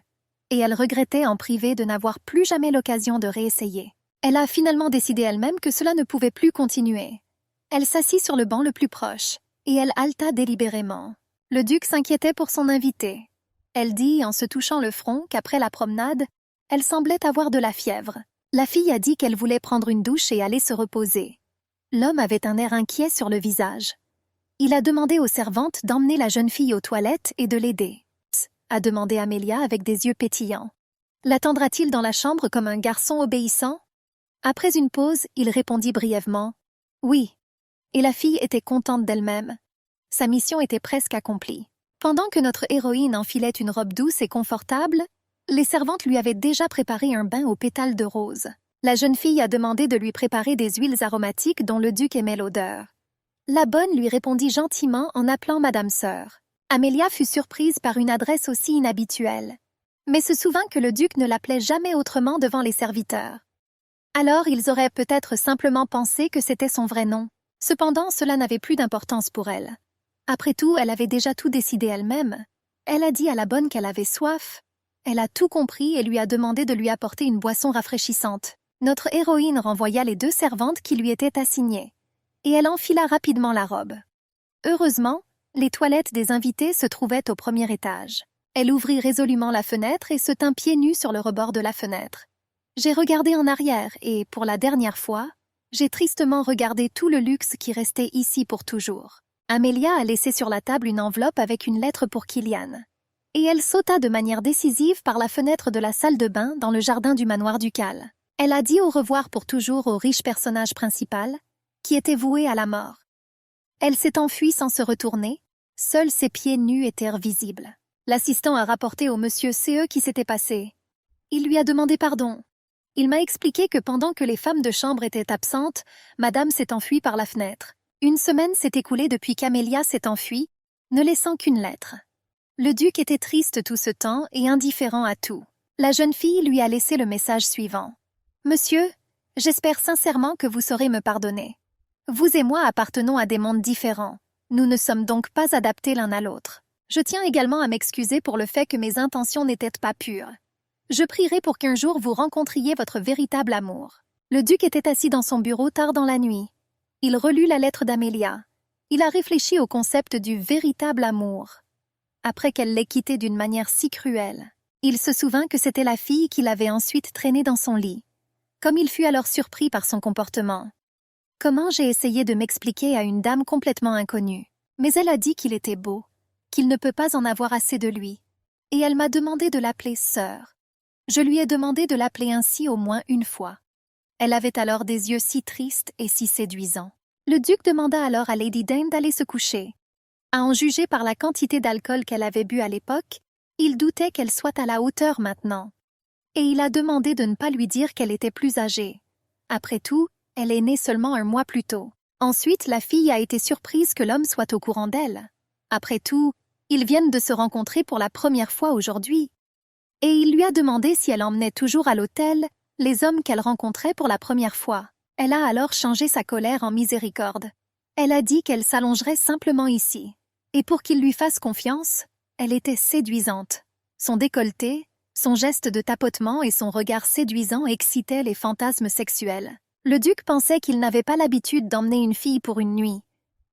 et elle regrettait en privé de n'avoir plus jamais l'occasion de réessayer. Elle a finalement décidé elle-même que cela ne pouvait plus continuer. Elle s'assit sur le banc le plus proche, et elle haleta délibérément. Le duc s'inquiétait pour son invité. Elle dit, en se touchant le front, qu'après la promenade, elle semblait avoir de la fièvre. La fille a dit qu'elle voulait prendre une douche et aller se reposer. L'homme avait un air inquiet sur le visage. Il a demandé aux servantes d'emmener la jeune fille aux toilettes et de l'aider. A demandé Amelia avec des yeux pétillants. L'attendra-t-il dans la chambre comme un garçon obéissant? Après une pause, il répondit brièvement « Oui ». Et la fille était contente d'elle-même. Sa mission était presque accomplie. Pendant que notre héroïne enfilait une robe douce et confortable, les servantes lui avaient déjà préparé un bain aux pétales de rose. La jeune fille a demandé de lui préparer des huiles aromatiques dont le duc aimait l'odeur. La bonne lui répondit gentiment en appelant Madame Sœur. Amelia fut surprise par une adresse aussi inhabituelle, mais se souvint que le duc ne l'appelait jamais autrement devant les serviteurs. Alors ils auraient peut-être simplement pensé que c'était son vrai nom. Cependant, cela n'avait plus d'importance pour elle. Après tout, elle avait déjà tout décidé elle-même. Elle a dit à la bonne qu'elle avait soif. Elle a tout compris et lui a demandé de lui apporter une boisson rafraîchissante. Notre héroïne renvoya les 2 servantes qui lui étaient assignées, et elle enfila rapidement la robe. Heureusement, les toilettes des invités se trouvaient au premier étage. Elle ouvrit résolument la fenêtre et se tint pieds nus sur le rebord de la fenêtre. J'ai regardé en arrière et, pour la dernière fois, j'ai tristement regardé tout le luxe qui restait ici pour toujours. Amelia a laissé sur la table une enveloppe avec une lettre pour Killian. Et elle sauta de manière décisive par la fenêtre de la salle de bain dans le jardin du manoir ducal. Elle a dit au revoir pour toujours au riche personnage principal, qui était voué à la mort. Elle s'est enfuie sans se retourner, seuls ses pieds nus étaient visibles. L'assistant a rapporté au monsieur ce qui s'était passé. Il lui a demandé pardon. Il m'a expliqué que pendant que les femmes de chambre étaient absentes, madame s'est enfuie par la fenêtre. Une semaine s'est écoulée depuis qu'Amelia s'est enfuie, ne laissant qu'une lettre. Le duc était triste tout ce temps et indifférent à tout. La jeune fille lui a laissé le message suivant. « Monsieur, j'espère sincèrement que vous saurez me pardonner. Vous et moi appartenons à des mondes différents. Nous ne sommes donc pas adaptés l'un à l'autre. Je tiens également à m'excuser pour le fait que mes intentions n'étaient pas pures. Je prierai pour qu'un jour vous rencontriez votre véritable amour. » Le duc était assis dans son bureau tard dans la nuit. Il relut la lettre d'Amelia. Il a réfléchi au concept du véritable amour. Après qu'elle l'ait quitté d'une manière si cruelle, il se souvint que c'était la fille qui l'avait ensuite traîné dans son lit. Comme il fut alors surpris par son comportement. Comment j'ai essayé de m'expliquer à une dame complètement inconnue. Mais elle a dit qu'il était beau, qu'il ne peut pas en avoir assez de lui. Et elle m'a demandé de l'appeler sœur. Je lui ai demandé de l'appeler ainsi au moins une fois. Elle avait alors des yeux si tristes et si séduisants. Le duc demanda alors à Lady Dane d'aller se coucher. À en juger par la quantité d'alcool qu'elle avait bu à l'époque, il doutait qu'elle soit à la hauteur maintenant. Et il a demandé de ne pas lui dire qu'elle était plus âgée. Après tout, elle est née seulement un mois plus tôt. Ensuite, la fille a été surprise que l'homme soit au courant d'elle. Après tout, ils viennent de se rencontrer pour la première fois aujourd'hui. Et il lui a demandé si elle emmenait toujours à l'hôtel les hommes qu'elle rencontrait pour la première fois. Elle a alors changé sa colère en miséricorde. Elle a dit qu'elle s'allongerait simplement ici. Et pour qu'il lui fasse confiance, elle était séduisante. Son décolleté, son geste de tapotement et son regard séduisant excitaient les fantasmes sexuels. Le duc pensait qu'il n'avait pas l'habitude d'emmener une fille pour une nuit,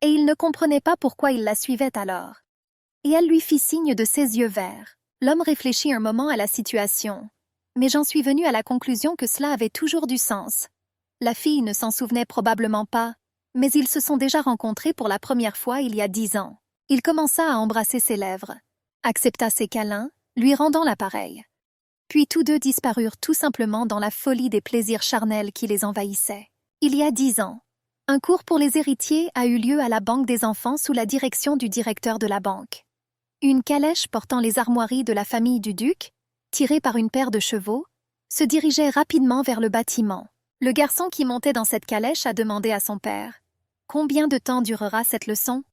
et il ne comprenait pas pourquoi il la suivait alors. Et elle lui fit signe de ses yeux verts. L'homme réfléchit un moment à la situation. Mais j'en suis venu à la conclusion que cela avait toujours du sens. La fille ne s'en souvenait probablement pas, mais ils se sont déjà rencontrés pour la première fois il y a 10 ans. Il commença à embrasser ses lèvres, accepta ses câlins, lui rendant l'appareil. Puis tous deux disparurent tout simplement dans la folie des plaisirs charnels qui les envahissaient. Il y a 10 ans, un cours pour les héritiers a eu lieu à la Banque des enfants sous la direction du directeur de la banque. Une calèche portant les armoiries de la famille du duc, tirée par une paire de chevaux, se dirigeait rapidement vers le bâtiment. Le garçon qui montait dans cette calèche a demandé à son père « Combien de temps durera cette leçon ?»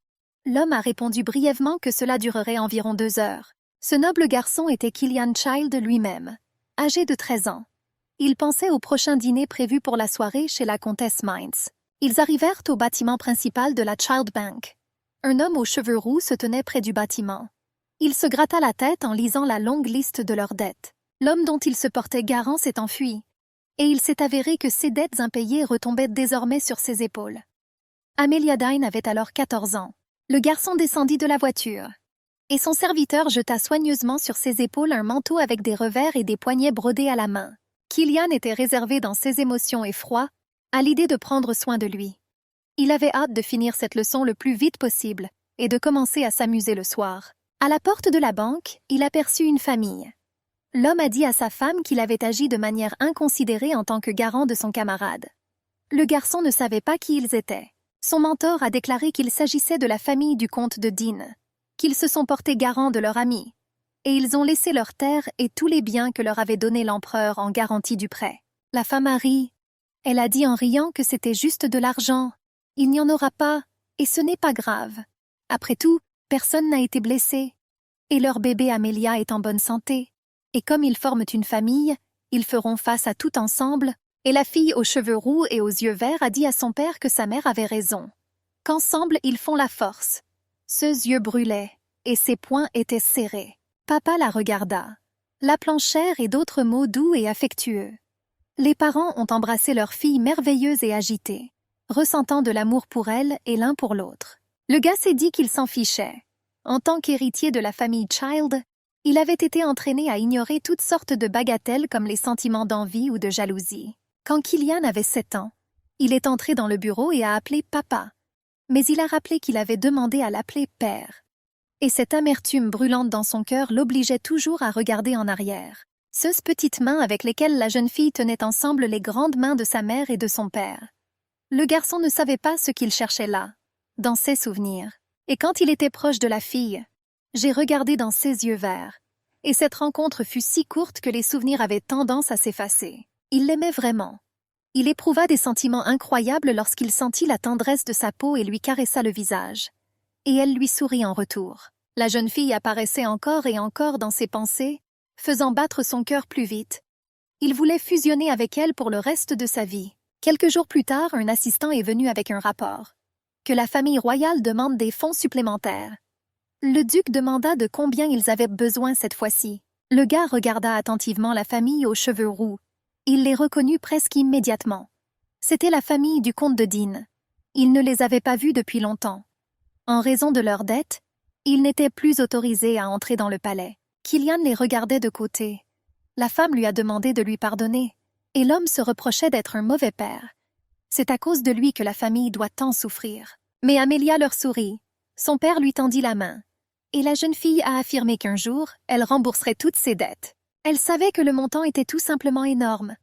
L'homme a répondu brièvement que cela durerait environ 2 heures. Ce noble garçon était Killian Child lui-même, âgé de 13 ans. Il pensait au prochain dîner prévu pour la soirée chez la comtesse Mintz. Ils arrivèrent au bâtiment principal de la Child Bank. Un homme aux cheveux roux se tenait près du bâtiment. Il se gratta la tête en lisant la longue liste de leurs dettes. L'homme dont il se portait garant s'est enfui, et il s'est avéré que ses dettes impayées retombaient désormais sur ses épaules. Amelia Dine avait alors 14 ans. Le garçon descendit de la voiture, et son serviteur jeta soigneusement sur ses épaules un manteau avec des revers et des poignets brodés à la main. Killian était réservé dans ses émotions et froid à l'idée de prendre soin de lui. Il avait hâte de finir cette leçon le plus vite possible et de commencer à s'amuser le soir. À la porte de la banque, il aperçut une famille. L'homme a dit à sa femme qu'il avait agi de manière inconsidérée en tant que garant de son camarade. Le garçon ne savait pas qui ils étaient. Son mentor a déclaré qu'il s'agissait de la famille du comte de Dean, qu'ils se sont portés garants de leur ami, et ils ont laissé leurs terres et tous les biens que leur avait donnés l'empereur en garantie du prêt. La femme a ri. Elle a dit en riant que c'était juste de l'argent. Il n'y en aura pas, et ce n'est pas grave. Après tout, personne n'a été blessé. Et leur bébé Amelia est en bonne santé. Et comme ils forment une famille, ils feront face à tout ensemble, et la fille aux cheveux roux et aux yeux verts a dit à son père que sa mère avait raison. Qu'ensemble ils font la force. Ses yeux brûlaient, et ses poings étaient serrés. Papa la regarda, l'appelant chère et d'autres mots doux et affectueux. Les parents ont embrassé leur fille merveilleuse et agitée, ressentant de l'amour pour elle et l'un pour l'autre. Le gars s'est dit qu'il s'en fichait. En tant qu'héritier de la famille Child, il avait été entraîné à ignorer toutes sortes de bagatelles comme les sentiments d'envie ou de jalousie. Quand Killian avait 7 ans, il est entré dans le bureau et a appelé papa. Mais il a rappelé qu'il avait demandé à l'appeler père. Et cette amertume brûlante dans son cœur l'obligeait toujours à regarder en arrière. Ces petites mains avec lesquelles la jeune fille tenait ensemble les grandes mains de sa mère et de son père. Le garçon ne savait pas ce qu'il cherchait là, dans ses souvenirs. Et quand il était proche de la fille, j'ai regardé dans ses yeux verts. Et cette rencontre fut si courte que les souvenirs avaient tendance à s'effacer. Il l'aimait vraiment. Il éprouva des sentiments incroyables lorsqu'il sentit la tendresse de sa peau et lui caressa le visage. Et elle lui sourit en retour. La jeune fille apparaissait encore et encore dans ses pensées, faisant battre son cœur plus vite. Il voulait fusionner avec elle pour le reste de sa vie. Quelques jours plus tard, un assistant est venu avec un rapport. Que la famille royale demande des fonds supplémentaires. Le duc demanda de combien ils avaient besoin cette fois-ci. Le gars regarda attentivement la famille aux cheveux roux. Il les reconnut presque immédiatement. C'était la famille du comte de Dean. Il ne les avait pas vus depuis longtemps. En raison de leurs dettes, ils n'étaient plus autorisés à entrer dans le palais. Killian les regardait de côté. La femme lui a demandé de lui pardonner, et l'homme se reprochait d'être un mauvais père. C'est à cause de lui que la famille doit tant souffrir. Mais Amelia leur sourit. Son père lui tendit la main. Et la jeune fille a affirmé qu'un jour, elle rembourserait toutes ses dettes. Elle savait que le montant était tout simplement énorme.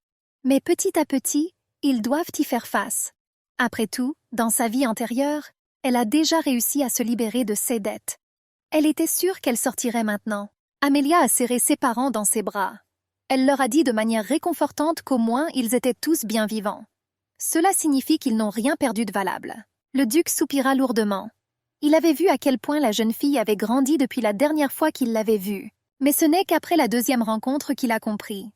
Mais petit à petit, ils doivent y faire face. Après tout, dans sa vie antérieure, Elle a déjà réussi à se libérer de ses dettes. Elle était sûre qu'elle sortirait maintenant. Amelia a serré ses parents dans ses bras. Elle leur a dit de manière réconfortante qu'au moins ils étaient tous bien vivants. Cela signifie qu'ils n'ont rien perdu de valable. Le duc soupira lourdement. Il avait vu à quel point la jeune fille avait grandi depuis la dernière fois qu'il l'avait vue. Mais ce n'est qu'après la deuxième rencontre qu'il a compris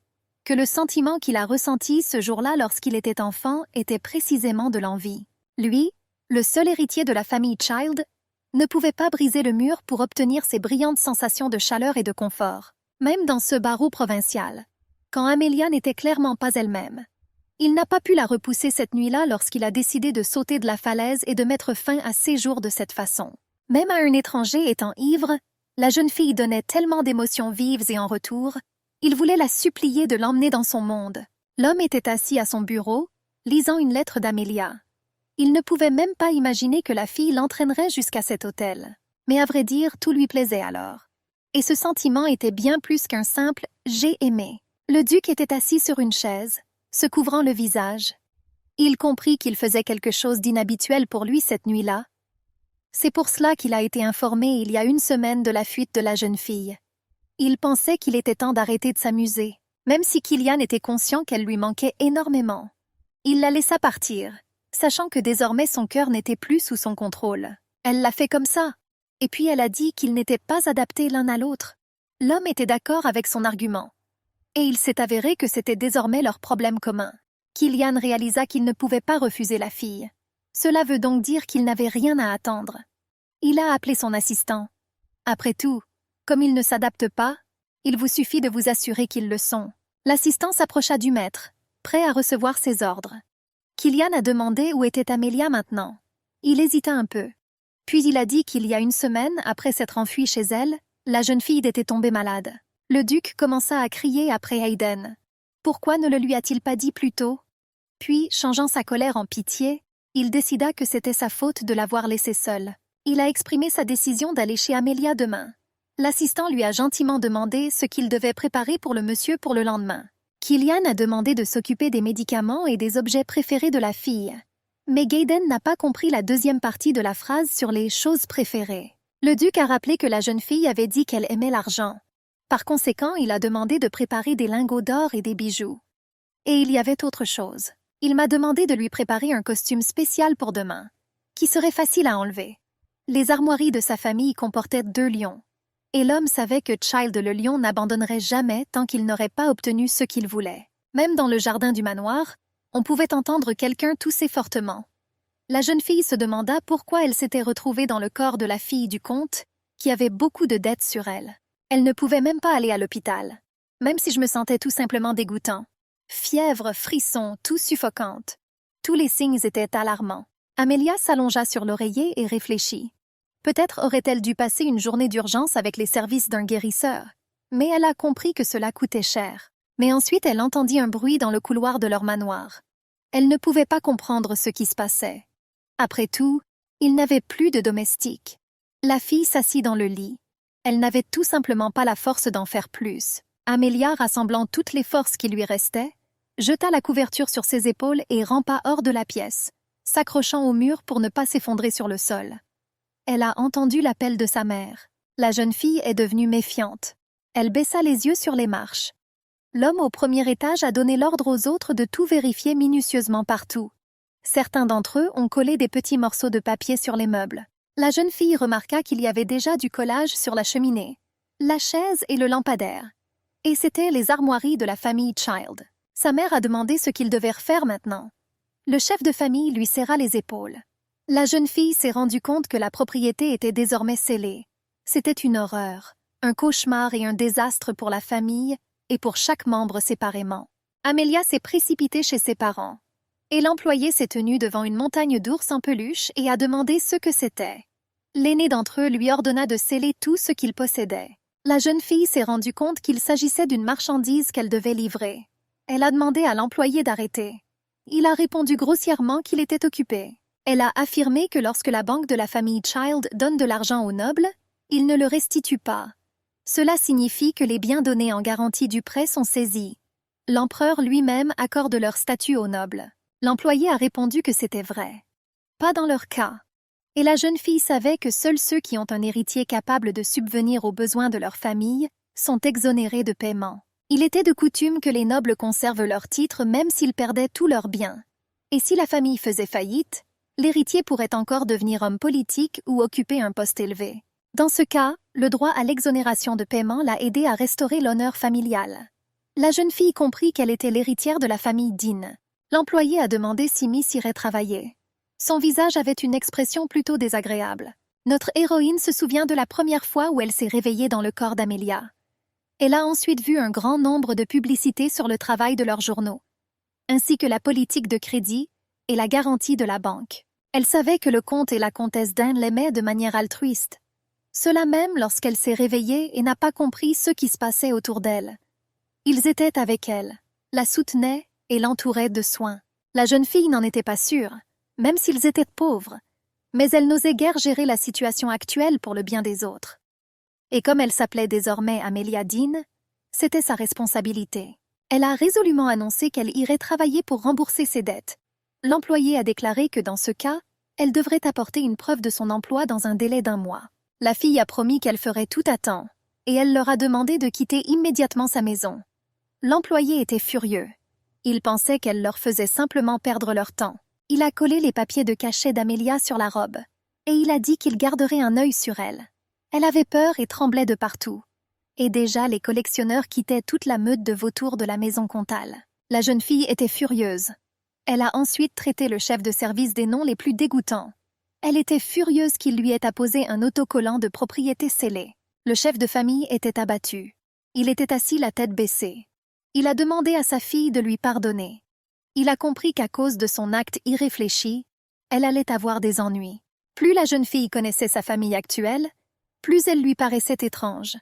que le sentiment qu'il a ressenti ce jour-là lorsqu'il était enfant était précisément de l'envie. Lui, le seul héritier de la famille Child, ne pouvait pas briser le mur pour obtenir ces brillantes sensations de chaleur et de confort, même dans ce barreau provincial, quand Amelia n'était clairement pas elle-même. Il n'a pas pu la repousser cette nuit-là lorsqu'il a décidé de sauter de la falaise et de mettre fin à ses jours de cette façon. Même à un étranger étant ivre, la jeune fille donnait tellement d'émotions vives et en retour, il voulait la supplier de l'emmener dans son monde. L'homme était assis à son bureau, lisant une lettre d'Amelia. Il ne pouvait même pas imaginer que la fille l'entraînerait jusqu'à cet hôtel. Mais à vrai dire, tout lui plaisait alors. Et ce sentiment était bien plus qu'un simple « j'ai aimé ». Le duc était assis sur une chaise, se couvrant le visage. Il comprit qu'il faisait quelque chose d'inhabituel pour lui cette nuit-là. C'est pour cela qu'il a été informé il y a une semaine de la fuite de la jeune fille. Il pensait qu'il était temps d'arrêter de s'amuser, même si Killian était conscient qu'elle lui manquait énormément. Il la laissa partir, sachant que désormais son cœur n'était plus sous son contrôle. Elle l'a fait comme ça, et puis elle a dit qu'ils n'étaient pas adaptés l'un à l'autre. L'homme était d'accord avec son argument. Et il s'est avéré que c'était désormais leur problème commun. Killian réalisa qu'il ne pouvait pas refuser la fille. Cela veut donc dire qu'il n'avait rien à attendre. Il a appelé son assistant. Après tout, comme ils ne s'adaptent pas, il vous suffit de vous assurer qu'ils le sont. L'assistant s'approcha du maître, prêt à recevoir ses ordres. Killian a demandé où était Amelia maintenant. Il hésita un peu. Puis il a dit qu'il y a une semaine, après s'être enfui chez elle, la jeune fille était tombée malade. Le duc commença à crier après Hayden. Pourquoi ne le lui a-t-il pas dit plus tôt? Puis, changeant sa colère en pitié, il décida que c'était sa faute de l'avoir laissée seule. Il a exprimé sa décision d'aller chez Amelia demain. L'assistant lui a gentiment demandé ce qu'il devait préparer pour le monsieur pour le lendemain. Killian a demandé de s'occuper des médicaments et des objets préférés de la fille. Mais Gaiden n'a pas compris la deuxième partie de la phrase sur les choses préférées. Le duc a rappelé que la jeune fille avait dit qu'elle aimait l'argent. Par conséquent, il a demandé de préparer des lingots d'or et des bijoux. Et il y avait autre chose. Il m'a demandé de lui préparer un costume spécial pour demain, qui serait facile à enlever. Les armoiries de sa famille comportaient 2 lions. Et l'homme savait que Child le lion n'abandonnerait jamais tant qu'il n'aurait pas obtenu ce qu'il voulait. Même dans le jardin du manoir, on pouvait entendre quelqu'un tousser fortement. La jeune fille se demanda pourquoi elle s'était retrouvée dans le corps de la fille du comte, qui avait beaucoup de dettes sur elle. Elle ne pouvait même pas aller à l'hôpital, même si je me sentais tout simplement dégoûtant. Fièvre, frissons, tout suffocante. Tous les signes étaient alarmants. Amelia s'allongea sur l'oreiller et réfléchit. Peut-être aurait-elle dû passer une journée d'urgence avec les services d'un guérisseur, mais elle a compris que cela coûtait cher. Mais ensuite elle entendit un bruit dans le couloir de leur manoir. Elle ne pouvait pas comprendre ce qui se passait. Après tout, il n'avait plus de domestique. La fille s'assit dans le lit. Elle n'avait tout simplement pas la force d'en faire plus. Amelia, rassemblant toutes les forces qui lui restaient, jeta la couverture sur ses épaules et rampa hors de la pièce, s'accrochant au mur pour ne pas s'effondrer sur le sol. Elle a entendu l'appel de sa mère. La jeune fille est devenue méfiante. Elle baissa les yeux sur les marches. L'homme au premier étage a donné l'ordre aux autres de tout vérifier minutieusement partout. Certains d'entre eux ont collé des petits morceaux de papier sur les meubles. La jeune fille remarqua qu'il y avait déjà du collage sur la cheminée, la chaise et le lampadaire. Et c'étaient les armoiries de la famille Child. Sa mère a demandé ce qu'il devait refaire maintenant. Le chef de famille lui serra les épaules. La jeune fille s'est rendue compte que la propriété était désormais scellée. C'était une horreur, un cauchemar et un désastre pour la famille et pour chaque membre séparément. Amelia s'est précipitée chez ses parents. Et l'employé s'est tenu devant une montagne d'ours en peluche et a demandé ce que c'était. L'aîné d'entre eux lui ordonna de sceller tout ce qu'il possédait. La jeune fille s'est rendue compte qu'il s'agissait d'une marchandise qu'elle devait livrer. Elle a demandé à l'employé d'arrêter. Il a répondu grossièrement qu'il était occupé. Elle a affirmé que lorsque la banque de la famille Child donne de l'argent aux nobles, il ne le restitue pas. Cela signifie que les biens donnés en garantie du prêt sont saisis. L'empereur lui-même accorde leur statut aux nobles. L'employé a répondu que c'était vrai. Pas dans leur cas. Et la jeune fille savait que seuls ceux qui ont un héritier capable de subvenir aux besoins de leur famille sont exonérés de paiement. Il était de coutume que les nobles conservent leurs titres même s'ils perdaient tous leurs biens. Et si la famille faisait faillite, l'héritier pourrait encore devenir homme politique ou occuper un poste élevé. Dans ce cas, le droit à l'exonération de paiement l'a aidé à restaurer l'honneur familial. La jeune fille comprit qu'elle était l'héritière de la famille Dean. L'employé a demandé si Miss irait travailler. Son visage avait une expression plutôt désagréable. Notre héroïne se souvient de la première fois où elle s'est réveillée dans le corps d'Amelia. Elle a ensuite vu un grand nombre de publicités sur le travail de leurs journaux, ainsi que la politique de crédit et la garantie de la banque. Elle savait que le comte et la comtesse Dean l'aimaient de manière altruiste. Cela même lorsqu'elle s'est réveillée et n'a pas compris ce qui se passait autour d'elle. Ils étaient avec elle, la soutenaient et l'entouraient de soins. La jeune fille n'en était pas sûre, même s'ils étaient pauvres, mais elle n'osait guère gérer la situation actuelle pour le bien des autres. Et comme elle s'appelait désormais Amelia Dean, c'était sa responsabilité. Elle a résolument annoncé qu'elle irait travailler pour rembourser ses dettes. L'employé a déclaré que dans ce cas, elle devrait apporter une preuve de son emploi dans un délai d'1 mois. La fille a promis qu'elle ferait tout à temps, et elle leur a demandé de quitter immédiatement sa maison. L'employé était furieux. Il pensait qu'elle leur faisait simplement perdre leur temps. Il a collé les papiers de cachet d'Amelia sur la robe, et il a dit qu'il garderait un œil sur elle. Elle avait peur et tremblait de partout. Et déjà les collectionneurs quittaient toute la meute de vautours de la maison comtale. La jeune fille était furieuse. Elle a ensuite traité le chef de service des noms les plus dégoûtants. Elle était furieuse qu'il lui ait apposé un autocollant de propriété scellé. Le chef de famille était abattu. Il était assis la tête baissée. Il a demandé à sa fille de lui pardonner. Il a compris qu'à cause de son acte irréfléchi, elle allait avoir des ennuis. Plus la jeune fille connaissait sa famille actuelle, plus elle lui paraissait étrange.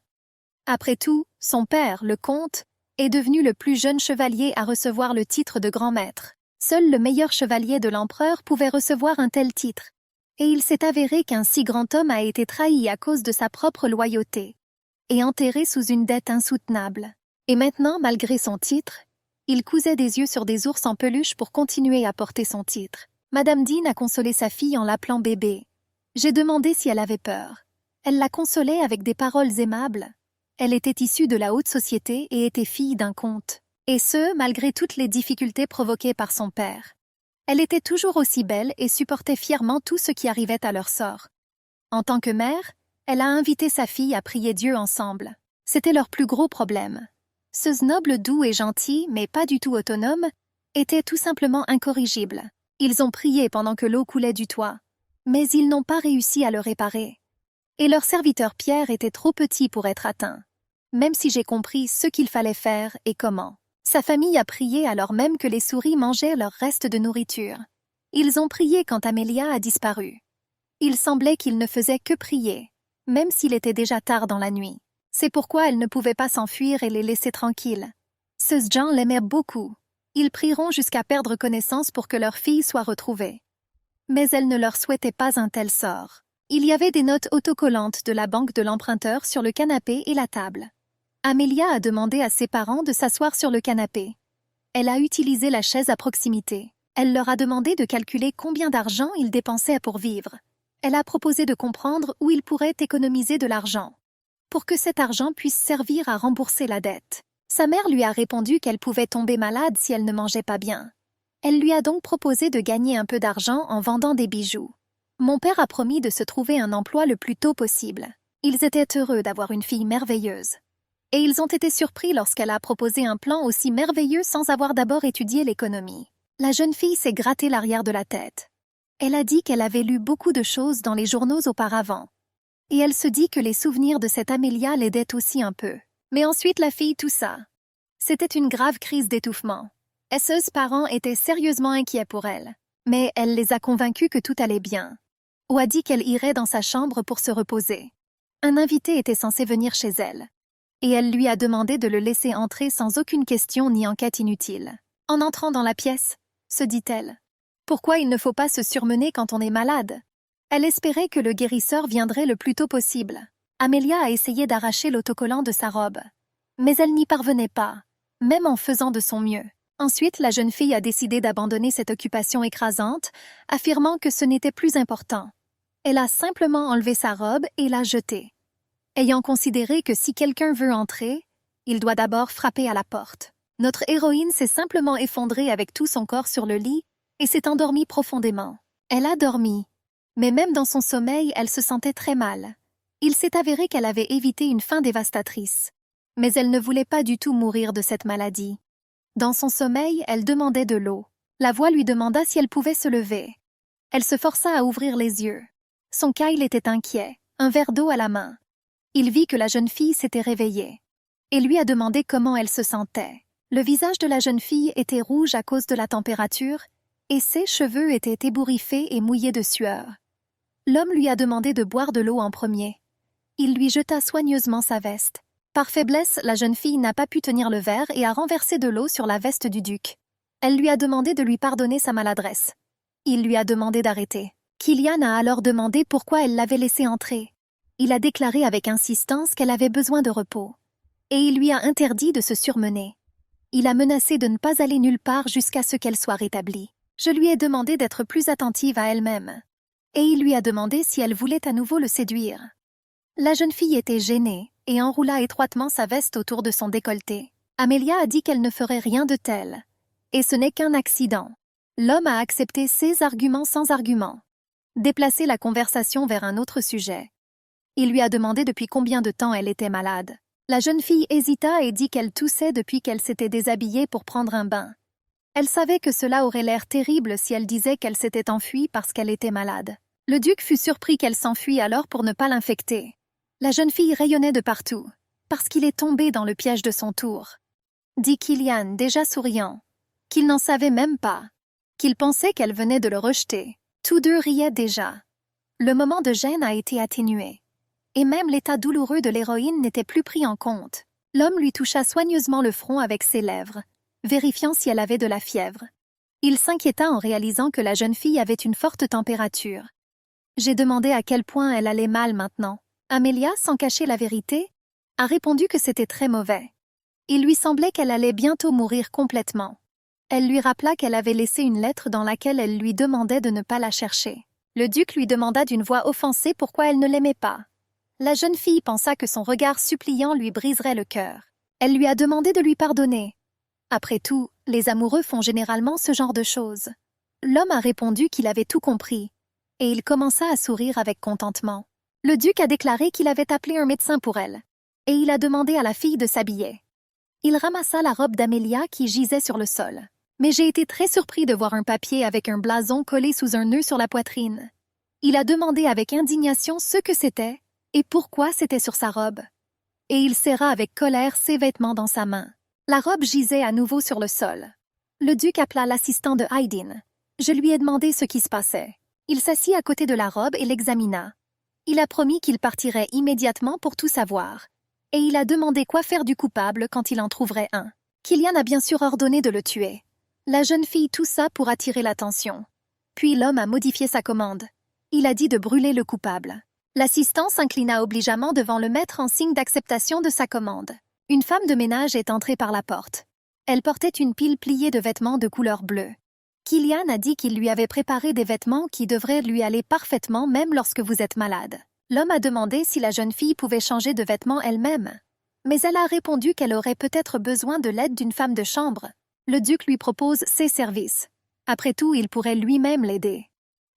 Après tout, son père, le comte, est devenu le plus jeune chevalier à recevoir le titre de grand maître. Seul le meilleur chevalier de l'empereur pouvait recevoir un tel titre. Et il s'est avéré qu'un si grand homme a été trahi à cause de sa propre loyauté et enterré sous une dette insoutenable. Et maintenant, malgré son titre, il cousait des yeux sur des ours en peluche pour continuer à porter son titre. Madame Dean a consolé sa fille en l'appelant bébé. J'ai demandé si elle avait peur. Elle la consolait avec des paroles aimables. Elle était issue de la haute société et était fille d'un comte. Et ce, malgré toutes les difficultés provoquées par son père. Elle était toujours aussi belle et supportait fièrement tout ce qui arrivait à leur sort. En tant que mère, elle a invité sa fille à prier Dieu ensemble. C'était leur plus gros problème. Ce noble doux et gentil, mais pas du tout autonome, était tout simplement incorrigible. Ils ont prié pendant que l'eau coulait du toit, mais ils n'ont pas réussi à le réparer. Et leur serviteur Pierre était trop petit pour être atteint, même si j'ai compris ce qu'il fallait faire et comment. Sa famille a prié alors même que les souris mangeaient leur reste de nourriture. Ils ont prié quand Amelia a disparu. Il semblait qu'ils ne faisaient que prier, même s'il était déjà tard dans la nuit. C'est pourquoi elle ne pouvait pas s'enfuir et les laisser tranquilles. Ces gens l'aimaient beaucoup. Ils prieront jusqu'à perdre connaissance pour que leur fille soit retrouvée. Mais elle ne leur souhaitait pas un tel sort. Il y avait des notes autocollantes de la banque de l'emprunteur sur le canapé et la table. Amelia a demandé à ses parents de s'asseoir sur le canapé. Elle a utilisé la chaise à proximité. Elle leur a demandé de calculer combien d'argent ils dépensaient pour vivre. Elle a proposé de comprendre où ils pourraient économiser de l'argent, pour que cet argent puisse servir à rembourser la dette. Sa mère lui a répondu qu'elle pouvait tomber malade si elle ne mangeait pas bien. Elle lui a donc proposé de gagner un peu d'argent en vendant des bijoux. Mon père a promis de se trouver un emploi le plus tôt possible. Ils étaient heureux d'avoir une fille merveilleuse. Et ils ont été surpris lorsqu'elle a proposé un plan aussi merveilleux sans avoir d'abord étudié l'économie. La jeune fille s'est gratté l'arrière de la tête. Elle a dit qu'elle avait lu beaucoup de choses dans les journaux auparavant. Et elle se dit que les souvenirs de cette Amelia l'aidaient aussi un peu. Mais ensuite la fille toussa. C'était une grave crise d'étouffement. Et ses parents étaient sérieusement inquiets pour elle. Mais elle les a convaincus que tout allait bien. Ou a dit qu'elle irait dans sa chambre pour se reposer. Un invité était censé venir chez elle. Et elle lui a demandé de le laisser entrer sans aucune question ni enquête inutile. En entrant dans la pièce, se dit-elle, pourquoi il ne faut pas se surmener quand on est malade? Elle espérait que le guérisseur viendrait le plus tôt possible. Amelia a essayé d'arracher l'autocollant de sa robe. Mais elle n'y parvenait pas, même en faisant de son mieux. Ensuite, la jeune fille a décidé d'abandonner cette occupation écrasante, affirmant que ce n'était plus important. Elle a simplement enlevé sa robe et l'a jetée, ayant considéré que si quelqu'un veut entrer, il doit d'abord frapper à la porte. Notre héroïne s'est simplement effondrée avec tout son corps sur le lit et s'est endormie profondément. Elle a dormi, mais même dans son sommeil, elle se sentait très mal. Il s'est avéré qu'elle avait évité une fin dévastatrice, mais elle ne voulait pas du tout mourir de cette maladie. Dans son sommeil, elle demandait de l'eau. La voix lui demanda si elle pouvait se lever. Elle se força à ouvrir les yeux. Son Kyle était inquiet, un verre d'eau à la main. Il vit que la jeune fille s'était réveillée et lui a demandé comment elle se sentait. Le visage de la jeune fille était rouge à cause de la température et ses cheveux étaient ébouriffés et mouillés de sueur. L'homme lui a demandé de boire de l'eau en premier. Il lui jeta soigneusement sa veste. Par faiblesse, la jeune fille n'a pas pu tenir le verre et a renversé de l'eau sur la veste du duc. Elle lui a demandé de lui pardonner sa maladresse. Il lui a demandé d'arrêter. Killian a alors demandé pourquoi elle l'avait laissé entrer. Il a déclaré avec insistance qu'elle avait besoin de repos. Et il lui a interdit de se surmener. Il a menacé de ne pas aller nulle part jusqu'à ce qu'elle soit rétablie. Je lui ai demandé d'être plus attentive à elle-même. Et il lui a demandé si elle voulait à nouveau le séduire. La jeune fille était gênée et enroula étroitement sa veste autour de son décolleté. Amelia a dit qu'elle ne ferait rien de tel. Et ce n'est qu'un accident. L'homme a accepté ses arguments sans argument. Déplacer la conversation vers un autre sujet. Il lui a demandé depuis combien de temps elle était malade. La jeune fille hésita et dit qu'elle toussait depuis qu'elle s'était déshabillée pour prendre un bain. Elle savait que cela aurait l'air terrible si elle disait qu'elle s'était enfuie parce qu'elle était malade. Le duc fut surpris qu'elle s'enfuit alors pour ne pas l'infecter. La jeune fille rayonnait de partout, parce qu'il est tombé dans le piège de son tour. Dit Killian, déjà souriant, qu'il n'en savait même pas, qu'il pensait qu'elle venait de le rejeter. Tous deux riaient déjà. Le moment de gêne a été atténué. Et même l'état douloureux de l'héroïne n'était plus pris en compte. L'homme lui toucha soigneusement le front avec ses lèvres, vérifiant si elle avait de la fièvre. Il s'inquiéta en réalisant que la jeune fille avait une forte température. J'ai demandé à quel point elle allait mal maintenant. Amelia, sans cacher la vérité, a répondu que c'était très mauvais. Il lui semblait qu'elle allait bientôt mourir complètement. Elle lui rappela qu'elle avait laissé une lettre dans laquelle elle lui demandait de ne pas la chercher. Le duc lui demanda d'une voix offensée pourquoi elle ne l'aimait pas. La jeune fille pensa que son regard suppliant lui briserait le cœur. Elle lui a demandé de lui pardonner. Après tout, les amoureux font généralement ce genre de choses. L'homme a répondu qu'il avait tout compris, et il commença à sourire avec contentement. Le duc a déclaré qu'il avait appelé un médecin pour elle, et il a demandé à la fille de s'habiller. Il ramassa la robe d'Amelia qui gisait sur le sol. Mais j'ai été très surpris de voir un papier avec un blason collé sous un nœud sur la poitrine. Il a demandé avec indignation ce que c'était et pourquoi c'était sur sa robe. Et il serra avec colère ses vêtements dans sa main. La robe gisait à nouveau sur le sol. Le duc appela l'assistant de Haydn. Je lui ai demandé ce qui se passait. Il s'assit à côté de la robe et l'examina. Il a promis qu'il partirait immédiatement pour tout savoir. Et il a demandé quoi faire du coupable quand il en trouverait un. Killian a bien sûr ordonné de le tuer. La jeune fille toussa pour attirer l'attention. Puis l'homme a modifié sa commande. Il a dit de brûler le coupable. L'assistant s'inclina obligeamment devant le maître en signe d'acceptation de sa commande. Une femme de ménage est entrée par la porte. Elle portait une pile pliée de vêtements de couleur bleue. Killian a dit qu'il lui avait préparé des vêtements qui devraient lui aller parfaitement même lorsque vous êtes malade. L'homme a demandé si la jeune fille pouvait changer de vêtements elle-même. Mais elle a répondu qu'elle aurait peut-être besoin de l'aide d'une femme de chambre. Le duc lui propose ses services. Après tout, il pourrait lui-même l'aider.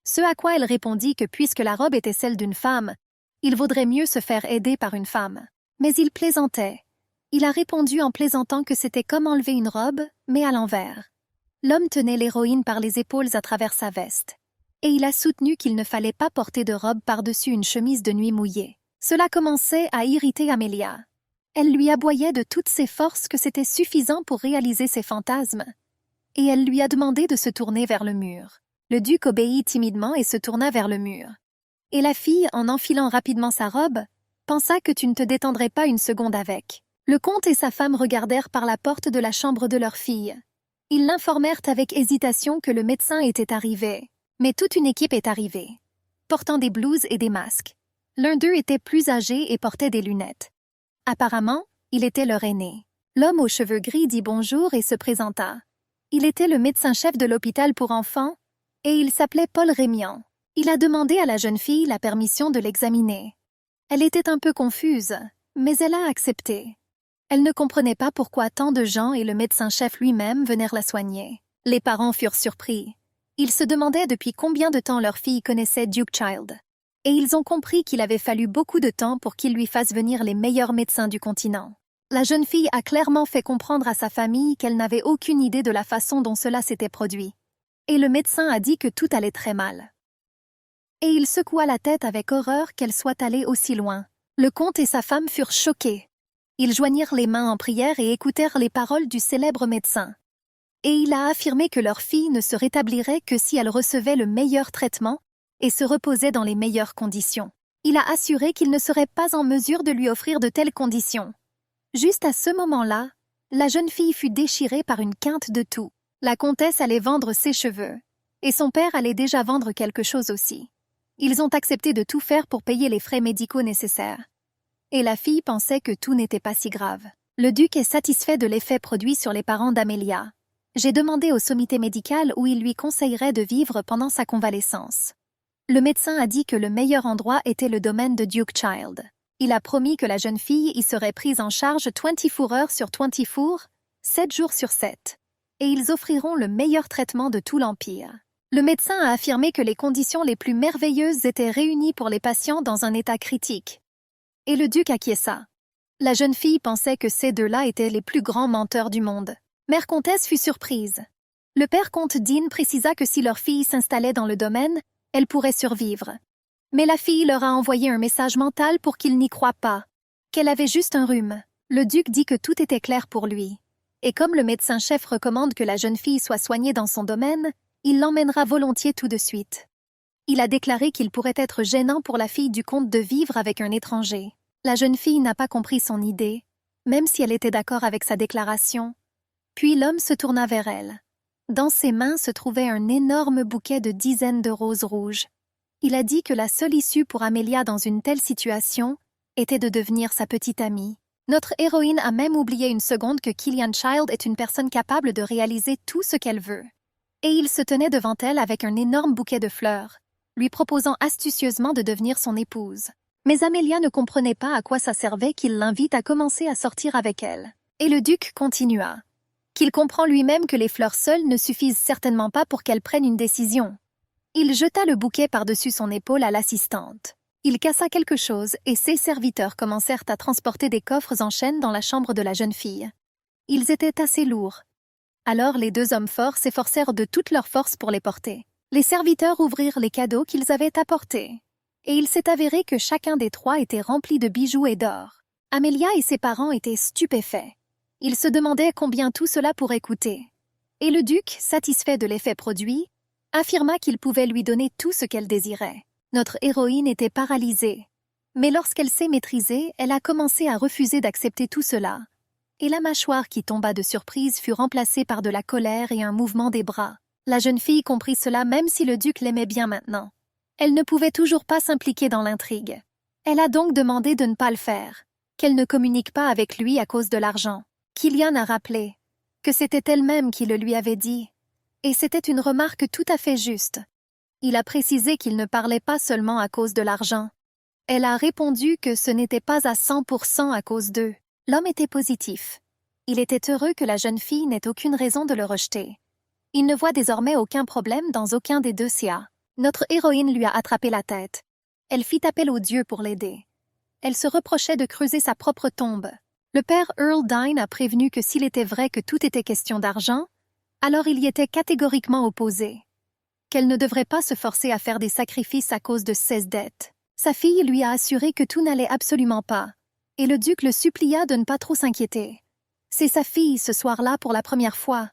Ce à quoi elle répondit que puisque la robe était celle d'une femme, il vaudrait mieux se faire aider par une femme. Mais il plaisantait. Il a répondu en plaisantant que c'était comme enlever une robe, mais à l'envers. L'homme tenait l'héroïne par les épaules à travers sa veste. Et il a soutenu qu'il ne fallait pas porter de robe par-dessus une chemise de nuit mouillée. Cela commençait à irriter Amelia. Elle lui aboyait de toutes ses forces que c'était suffisant pour réaliser ses fantasmes. Et elle lui a demandé de se tourner vers le mur. Le duc obéit timidement et se tourna vers le mur. Et la fille, en enfilant rapidement sa robe, pensa que tu ne te détendrais pas une seconde avec. Le comte et sa femme regardèrent par la porte de la chambre de leur fille. Ils l'informèrent avec hésitation que le médecin était arrivé. Mais toute une équipe est arrivée, portant des blouses et des masques. L'un d'eux était plus âgé et portait des lunettes. Apparemment, il était leur aîné. L'homme aux cheveux gris dit bonjour et se présenta. Il était le médecin-chef de l'hôpital pour enfants, et il s'appelait Paul Rémian. Il a demandé à la jeune fille la permission de l'examiner. Elle était un peu confuse, mais elle a accepté. Elle ne comprenait pas pourquoi tant de gens et le médecin-chef lui-même vinrent la soigner. Les parents furent surpris. Ils se demandaient depuis combien de temps leur fille connaissait Duke Child. Et ils ont compris qu'il avait fallu beaucoup de temps pour qu'il lui fasse venir les meilleurs médecins du continent. La jeune fille a clairement fait comprendre à sa famille qu'elle n'avait aucune idée de la façon dont cela s'était produit. Et le médecin a dit que tout allait très mal. Et il secoua la tête avec horreur qu'elle soit allée aussi loin. Le comte et sa femme furent choqués. Ils joignirent les mains en prière et écoutèrent les paroles du célèbre médecin. Et il a affirmé que leur fille ne se rétablirait que si elle recevait le meilleur traitement et se reposait dans les meilleures conditions. Il a assuré qu'il ne serait pas en mesure de lui offrir de telles conditions. Juste à ce moment-là, la jeune fille fut déchirée par une quinte de toux. La comtesse allait vendre ses cheveux, et son père allait déjà vendre quelque chose aussi. Ils ont accepté de tout faire pour payer les frais médicaux nécessaires. Et la fille pensait que tout n'était pas si grave. Le duc est satisfait de l'effet produit sur les parents d'Amelia. J'ai demandé au sommité médical où il lui conseillerait de vivre pendant sa convalescence. Le médecin a dit que le meilleur endroit était le domaine de Duke Child. Il a promis que la jeune fille y serait prise en charge 24 heures sur 24, 7 jours sur 7. Et ils offriront le meilleur traitement de tout l'Empire. Le médecin a affirmé que les conditions les plus merveilleuses étaient réunies pour les patients dans un état critique. Et le duc acquiesça. La jeune fille pensait que ces deux-là étaient les plus grands menteurs du monde. Mère comtesse fut surprise. Le père comte Dean précisa que si leur fille s'installait dans le domaine, elle pourrait survivre. Mais la fille leur a envoyé un message mental pour qu'ils n'y croient pas, qu'elle avait juste un rhume. Le duc dit que tout était clair pour lui. Et comme le médecin-chef recommande que la jeune fille soit soignée dans son domaine, il l'emmènera volontiers tout de suite. Il a déclaré qu'il pourrait être gênant pour la fille du comte de vivre avec un étranger. La jeune fille n'a pas compris son idée, même si elle était d'accord avec sa déclaration. Puis l'homme se tourna vers elle. Dans ses mains se trouvait un énorme bouquet de dizaines de roses rouges. Il a dit que la seule issue pour Amelia dans une telle situation était de devenir sa petite amie. Notre héroïne a même oublié une seconde que Killian Child est une personne capable de réaliser tout ce qu'elle veut. Et il se tenait devant elle avec un énorme bouquet de fleurs, lui proposant astucieusement de devenir son épouse. Mais Amelia ne comprenait pas à quoi ça servait qu'il l'invite à commencer à sortir avec elle. Et le duc continua. Qu'il comprend lui-même que les fleurs seules ne suffisent certainement pas pour qu'elle prenne une décision. Il jeta le bouquet par-dessus son épaule à l'assistante. Il cassa quelque chose et ses serviteurs commencèrent à transporter des coffres en chêne dans la chambre de la jeune fille. Ils étaient assez lourds. Alors les deux hommes forts s'efforcèrent de toute leur force pour les porter. Les serviteurs ouvrirent les cadeaux qu'ils avaient apportés. Et il s'est avéré que chacun des trois était rempli de bijoux et d'or. Amelia et ses parents étaient stupéfaits. Ils se demandaient combien tout cela pourrait coûter. Et le duc, satisfait de l'effet produit, affirma qu'il pouvait lui donner tout ce qu'elle désirait. Notre héroïne était paralysée. Mais lorsqu'elle s'est maîtrisée, elle a commencé à refuser d'accepter tout cela. Et la mâchoire qui tomba de surprise fut remplacée par de la colère et un mouvement des bras. La jeune fille comprit cela même si le duc l'aimait bien maintenant. Elle ne pouvait toujours pas s'impliquer dans l'intrigue. Elle a donc demandé de ne pas le faire, qu'elle ne communique pas avec lui à cause de l'argent. Killian a rappelé que c'était elle-même qui le lui avait dit, et c'était une remarque tout à fait juste. Il a précisé qu'il ne parlait pas seulement à cause de l'argent. Elle a répondu que ce n'était pas à 100% à cause d'eux. L'homme était positif. Il était heureux que la jeune fille n'ait aucune raison de le rejeter. Il ne voit désormais aucun problème dans aucun des deux cas. Notre héroïne lui a attrapé la tête. Elle fit appel aux dieux pour l'aider. Elle se reprochait de creuser sa propre tombe. Le père Earl Dine a prévenu que s'il était vrai que tout était question d'argent, alors il y était catégoriquement opposé. Qu'elle ne devrait pas se forcer à faire des sacrifices à cause de ses dettes. Sa fille lui a assuré que tout n'allait absolument pas, et le duc le supplia de ne pas trop s'inquiéter. C'est sa fille ce soir-là pour la première fois.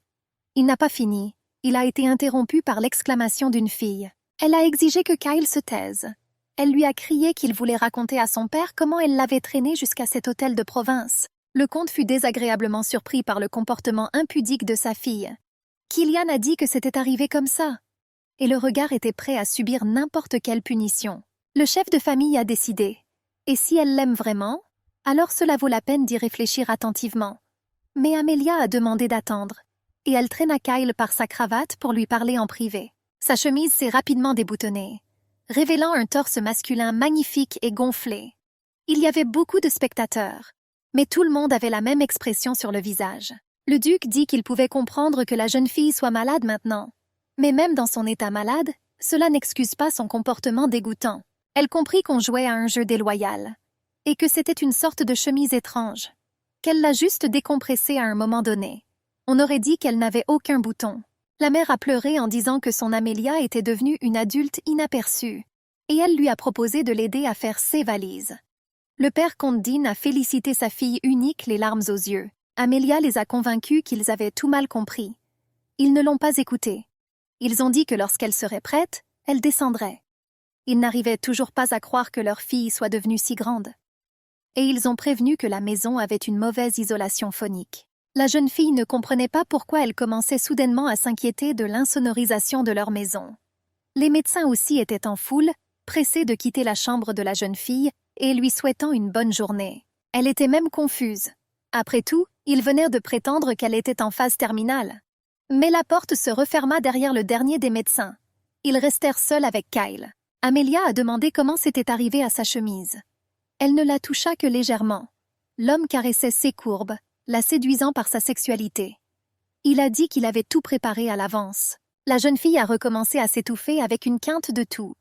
Il n'a pas fini. Il a été interrompu par l'exclamation d'une fille. Elle a exigé que Kyle se taise. Elle lui a crié qu'il voulait raconter à son père comment elle l'avait traîné jusqu'à cet hôtel de province. Le comte fut désagréablement surpris par le comportement impudique de sa fille. Killian a dit que c'était arrivé comme ça. Et le regard était prêt à subir n'importe quelle punition. Le chef de famille a décidé. Et si elle l'aime vraiment, alors cela vaut la peine d'y réfléchir attentivement. Mais Amelia a demandé d'attendre. Et elle traîna Kyle par sa cravate pour lui parler en privé. Sa chemise s'est rapidement déboutonnée. révélant un torse masculin magnifique et gonflé. Il y avait beaucoup de spectateurs, mais tout le monde avait la même expression sur le visage. Le duc dit qu'il pouvait comprendre que la jeune fille soit malade maintenant. Mais même dans son état malade, cela n'excuse pas son comportement dégoûtant. Elle comprit qu'on jouait à un jeu déloyal, et que c'était une sorte de chemise étrange, qu'elle l'a juste décompressée à un moment donné. On aurait dit qu'elle n'avait aucun bouton. La mère a pleuré en disant que son Amélia était devenue une adulte inaperçue, et elle lui a proposé de l'aider à faire ses valises. Le père Condine a félicité sa fille unique les larmes aux yeux. Amélia les a convaincus qu'ils avaient tout mal compris. Ils ne l'ont pas écoutée. Ils ont dit que lorsqu'elle serait prête, elle descendrait. Ils n'arrivaient toujours pas à croire que leur fille soit devenue si grande. Et ils ont prévenu que la maison avait une mauvaise isolation phonique. La jeune fille ne comprenait pas pourquoi elle commençait soudainement à s'inquiéter de l'insonorisation de leur maison. Les médecins aussi étaient en foule, pressés de quitter la chambre de la jeune fille et lui souhaitant une bonne journée. Elle était même confuse. Après tout, ils venaient de prétendre qu'elle était en phase terminale. Mais la porte se referma derrière le dernier des médecins. Ils restèrent seuls avec Kyle. Amélia a demandé comment c'était arrivé à sa chemise. Elle ne la toucha que légèrement. L'homme caressait ses courbes, la séduisant par sa sexualité. Il a dit qu'il avait tout préparé à l'avance. La jeune fille a recommencé à s'étouffer avec une quinte de tout.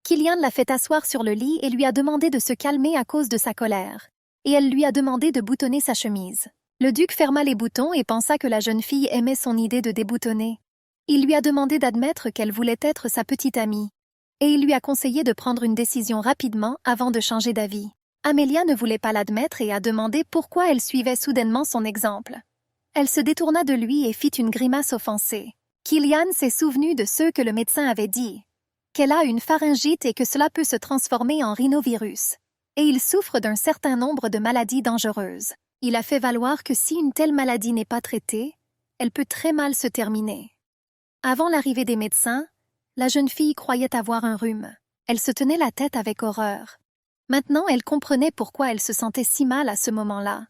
Killian l'a fait asseoir sur le lit et lui a demandé de se calmer à cause de sa colère. Et elle lui a demandé de boutonner sa chemise. Le duc ferma les boutons et pensa que la jeune fille aimait son idée de déboutonner. Il lui a demandé d'admettre qu'elle voulait être sa petite amie. Et il lui a conseillé de prendre une décision rapidement avant de changer d'avis. Amélia ne voulait pas l'admettre et a demandé pourquoi elle suivait soudainement son exemple. Elle se détourna de lui et fit une grimace offensée. Killian s'est souvenu de ce que le médecin avait dit, qu'elle a une pharyngite et que cela peut se transformer en rhinovirus. Et il souffre d'un certain nombre de maladies dangereuses. Il a fait valoir que si une telle maladie n'est pas traitée, elle peut très mal se terminer. Avant l'arrivée des médecins, la jeune fille croyait avoir un rhume. Elle se tenait la tête avec horreur. Maintenant, elle comprenait pourquoi elle se sentait si mal à ce moment-là.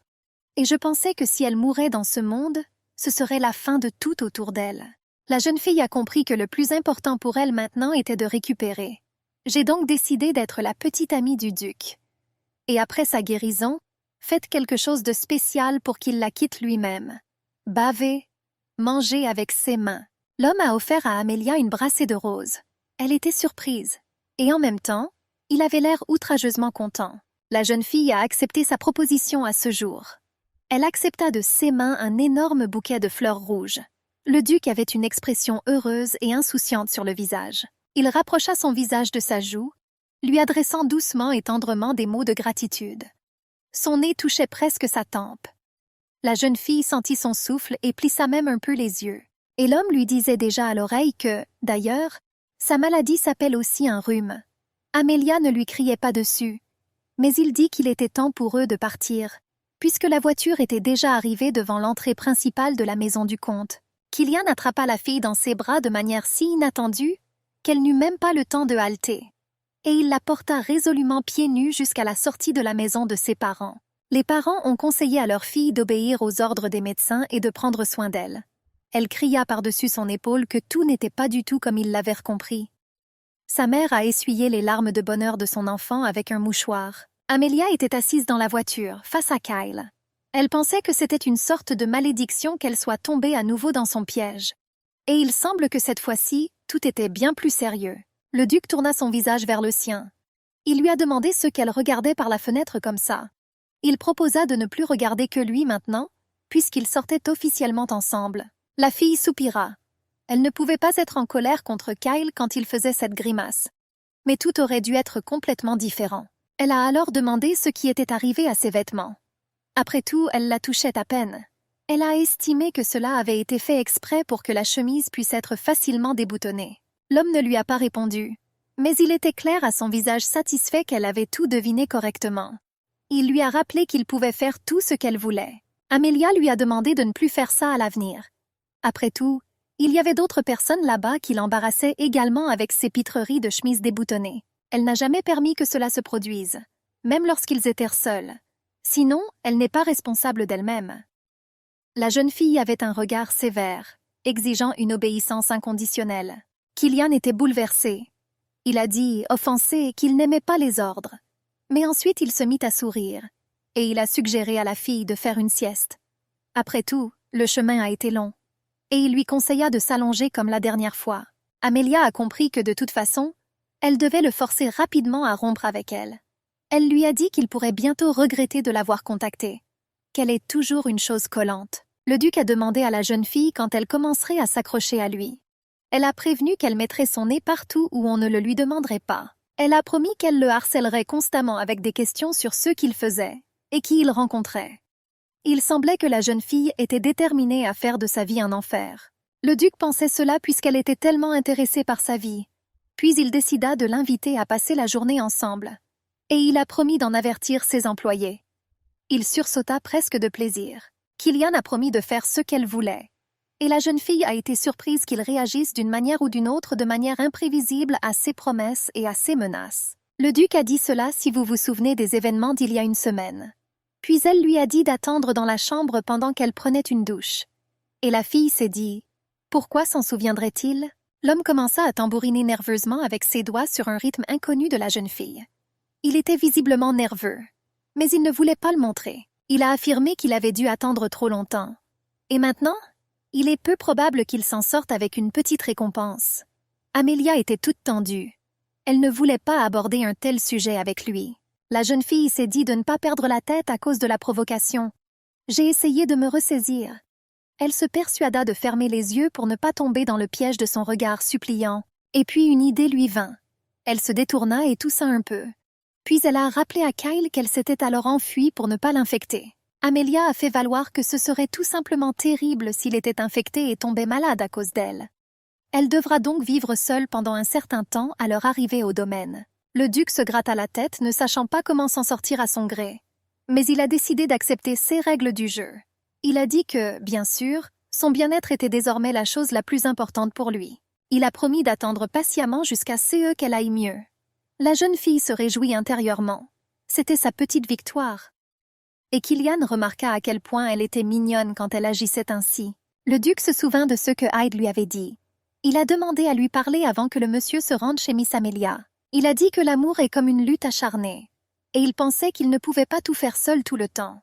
Et je pensais que si elle mourait dans ce monde, ce serait la fin de tout autour d'elle. La jeune fille a compris que le plus important pour elle maintenant était de récupérer. J'ai donc décidé d'être la petite amie du duc. Et après sa guérison, faites quelque chose de spécial pour qu'il la quitte lui-même. Baver, manger avec ses mains. L'homme a offert à Amélia une brassée de roses. Elle était surprise. Et en même temps, il avait l'air outrageusement content. La jeune fille a accepté sa proposition à ce jour. Elle accepta de ses mains un énorme bouquet de fleurs rouges. Le duc avait une expression heureuse et insouciante sur le visage. Il rapprocha son visage de sa joue, lui adressant doucement et tendrement des mots de gratitude. Son nez touchait presque sa tempe. La jeune fille sentit son souffle et plissa même un peu les yeux. Et l'homme lui disait déjà à l'oreille que, d'ailleurs, sa maladie s'appelle aussi un rhume. Amélia ne lui criait pas dessus, mais il dit qu'il était temps pour eux de partir, puisque la voiture était déjà arrivée devant l'entrée principale de la maison du comte. Killian attrapa la fille dans ses bras de manière si inattendue qu'elle n'eut même pas le temps de halter. Et il la porta résolument pieds nus jusqu'à la sortie de la maison de ses parents. Les parents ont conseillé à leur fille d'obéir aux ordres des médecins et de prendre soin d'elle. Elle cria par-dessus son épaule que tout n'était pas du tout comme ils l'avaient compris. Sa mère a essuyé les larmes de bonheur de son enfant avec un mouchoir. Amélia était assise dans la voiture, face à Kyle. Elle pensait que c'était une sorte de malédiction qu'elle soit tombée à nouveau dans son piège. Et il semble que cette fois-ci, tout était bien plus sérieux. Le duc tourna son visage vers le sien. Il lui a demandé ce qu'elle regardait par la fenêtre comme ça. Il proposa de ne plus regarder que lui maintenant, puisqu'ils sortaient officiellement ensemble. La fille soupira. Elle ne pouvait pas être en colère contre Kyle quand il faisait cette grimace. Mais tout aurait dû être complètement différent. Elle a alors demandé ce qui était arrivé à ses vêtements. Après tout, elle la touchait à peine. Elle a estimé que cela avait été fait exprès pour que la chemise puisse être facilement déboutonnée. L'homme ne lui a pas répondu, mais il était clair à son visage satisfait qu'elle avait tout deviné correctement. Il lui a rappelé qu'il pouvait faire tout ce qu'elle voulait. Amélia lui a demandé de ne plus faire ça à l'avenir. Après tout, il y avait d'autres personnes là-bas qui l'embarrassaient également avec ses pitreries de chemise déboutonnée. Elle n'a jamais permis que cela se produise, même lorsqu'ils étaient seuls. Sinon, elle n'est pas responsable d'elle-même. La jeune fille avait un regard sévère, exigeant une obéissance inconditionnelle. Killian était bouleversé. Il a dit, offensé, qu'il n'aimait pas les ordres. Mais ensuite il se mit à sourire, et il a suggéré à la fille de faire une sieste. Après tout, le chemin a été long. Et il lui conseilla de s'allonger comme la dernière fois. Amelia a compris que de toute façon, elle devait le forcer rapidement à rompre avec elle. Elle lui a dit qu'il pourrait bientôt regretter de l'avoir contactée, qu'elle est toujours une chose collante. Le duc a demandé à la jeune fille quand elle commencerait à s'accrocher à lui. Elle a prévenu qu'elle mettrait son nez partout où on ne le lui demanderait pas. Elle a promis qu'elle le harcèlerait constamment avec des questions sur ce qu'il faisait et qui il rencontrait. Il semblait que la jeune fille était déterminée à faire de sa vie un enfer. Le duc pensait cela puisqu'elle était tellement intéressée par sa vie. Puis il décida de l'inviter à passer la journée ensemble. Et il a promis d'en avertir ses employés. Il sursauta presque de plaisir. Killian a promis de faire ce qu'elle voulait. Et la jeune fille a été surprise qu'il réagisse d'une manière ou d'une autre de manière imprévisible à ses promesses et à ses menaces. Le duc a dit cela si vous vous souvenez des événements d'il y a une semaine. Puis elle lui a dit d'attendre dans la chambre pendant qu'elle prenait une douche. Et la fille s'est dit « Pourquoi s'en souviendrait-il » L'homme commença à tambouriner nerveusement avec ses doigts sur un rythme inconnu de la jeune fille. Il était visiblement nerveux, mais il ne voulait pas le montrer. Il a affirmé qu'il avait dû attendre trop longtemps. Et maintenant, il est peu probable qu'il s'en sorte avec une petite récompense. Amelia était toute tendue. Elle ne voulait pas aborder un tel sujet avec lui. La jeune fille s'est dit de ne pas perdre la tête à cause de la provocation. J'ai essayé de me ressaisir. Elle se persuada de fermer les yeux pour ne pas tomber dans le piège de son regard suppliant. Et puis une idée lui vint. Elle se détourna et toussa un peu. Puis elle a rappelé à Kyle qu'elle s'était alors enfuie pour ne pas l'infecter. Amelia a fait valoir que ce serait tout simplement terrible s'il était infecté et tombait malade à cause d'elle. Elle devra donc vivre seule pendant un certain temps à leur arrivée au domaine. Le duc se gratta la tête, ne sachant pas comment s'en sortir à son gré. Mais il a décidé d'accepter ses règles du jeu. Il a dit que, bien sûr, son bien-être était désormais la chose la plus importante pour lui. Il a promis d'attendre patiemment jusqu'à ce qu'elle aille mieux. La jeune fille se réjouit intérieurement. C'était sa petite victoire. Et Killian remarqua à quel point elle était mignonne quand elle agissait ainsi. Le duc se souvint de ce que Hyde lui avait dit. Il a demandé à lui parler avant que le monsieur se rende chez Miss Amelia. Il a dit que l'amour est comme une lutte acharnée. Et il pensait qu'il ne pouvait pas tout faire seul tout le temps.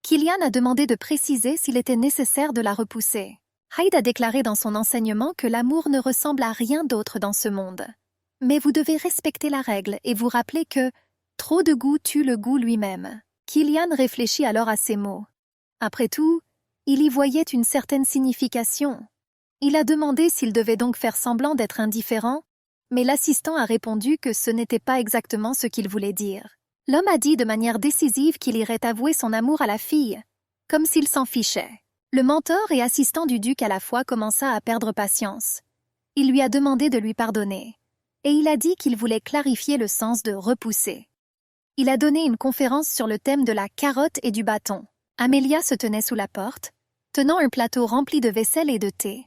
Killian a demandé de préciser s'il était nécessaire de la repousser. Hyde a déclaré dans son enseignement que l'amour ne ressemble à rien d'autre dans ce monde. Mais vous devez respecter la règle et vous rappeler que trop de goût tue le goût lui-même. Killian réfléchit alors à ces mots. Après tout, il y voyait une certaine signification. Il a demandé s'il devait donc faire semblant d'être indifférent, mais l'assistant a répondu que ce n'était pas exactement ce qu'il voulait dire. L'homme a dit de manière décisive qu'il irait avouer son amour à la fille, comme s'il s'en fichait. Le mentor et assistant du duc à la fois commença à perdre patience. Il lui a demandé de lui pardonner, et il a dit qu'il voulait clarifier le sens de « repousser ». Il a donné une conférence sur le thème de la carotte et du bâton. Amelia se tenait sous la porte, tenant un plateau rempli de vaisselle et de thé.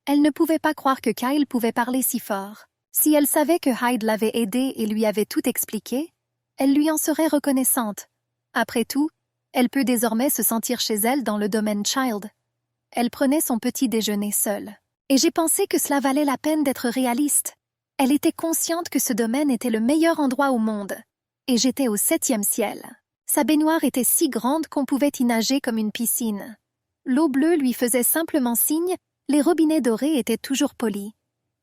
Elle ne pouvait pas croire que Kyle pouvait parler si fort. Si elle savait que Hyde l'avait aidée et lui avait tout expliqué, elle lui en serait reconnaissante. Après tout, elle peut désormais se sentir chez elle dans le domaine Child. Elle prenait son petit déjeuner seule. Et j'ai pensé que cela valait la peine d'être réaliste. Elle était consciente que ce domaine était le meilleur endroit au monde. Et j'étais au 7e ciel. Sa baignoire était si grande qu'on pouvait y nager comme une piscine. L'eau bleue lui faisait simplement signe, les robinets dorés étaient toujours polis,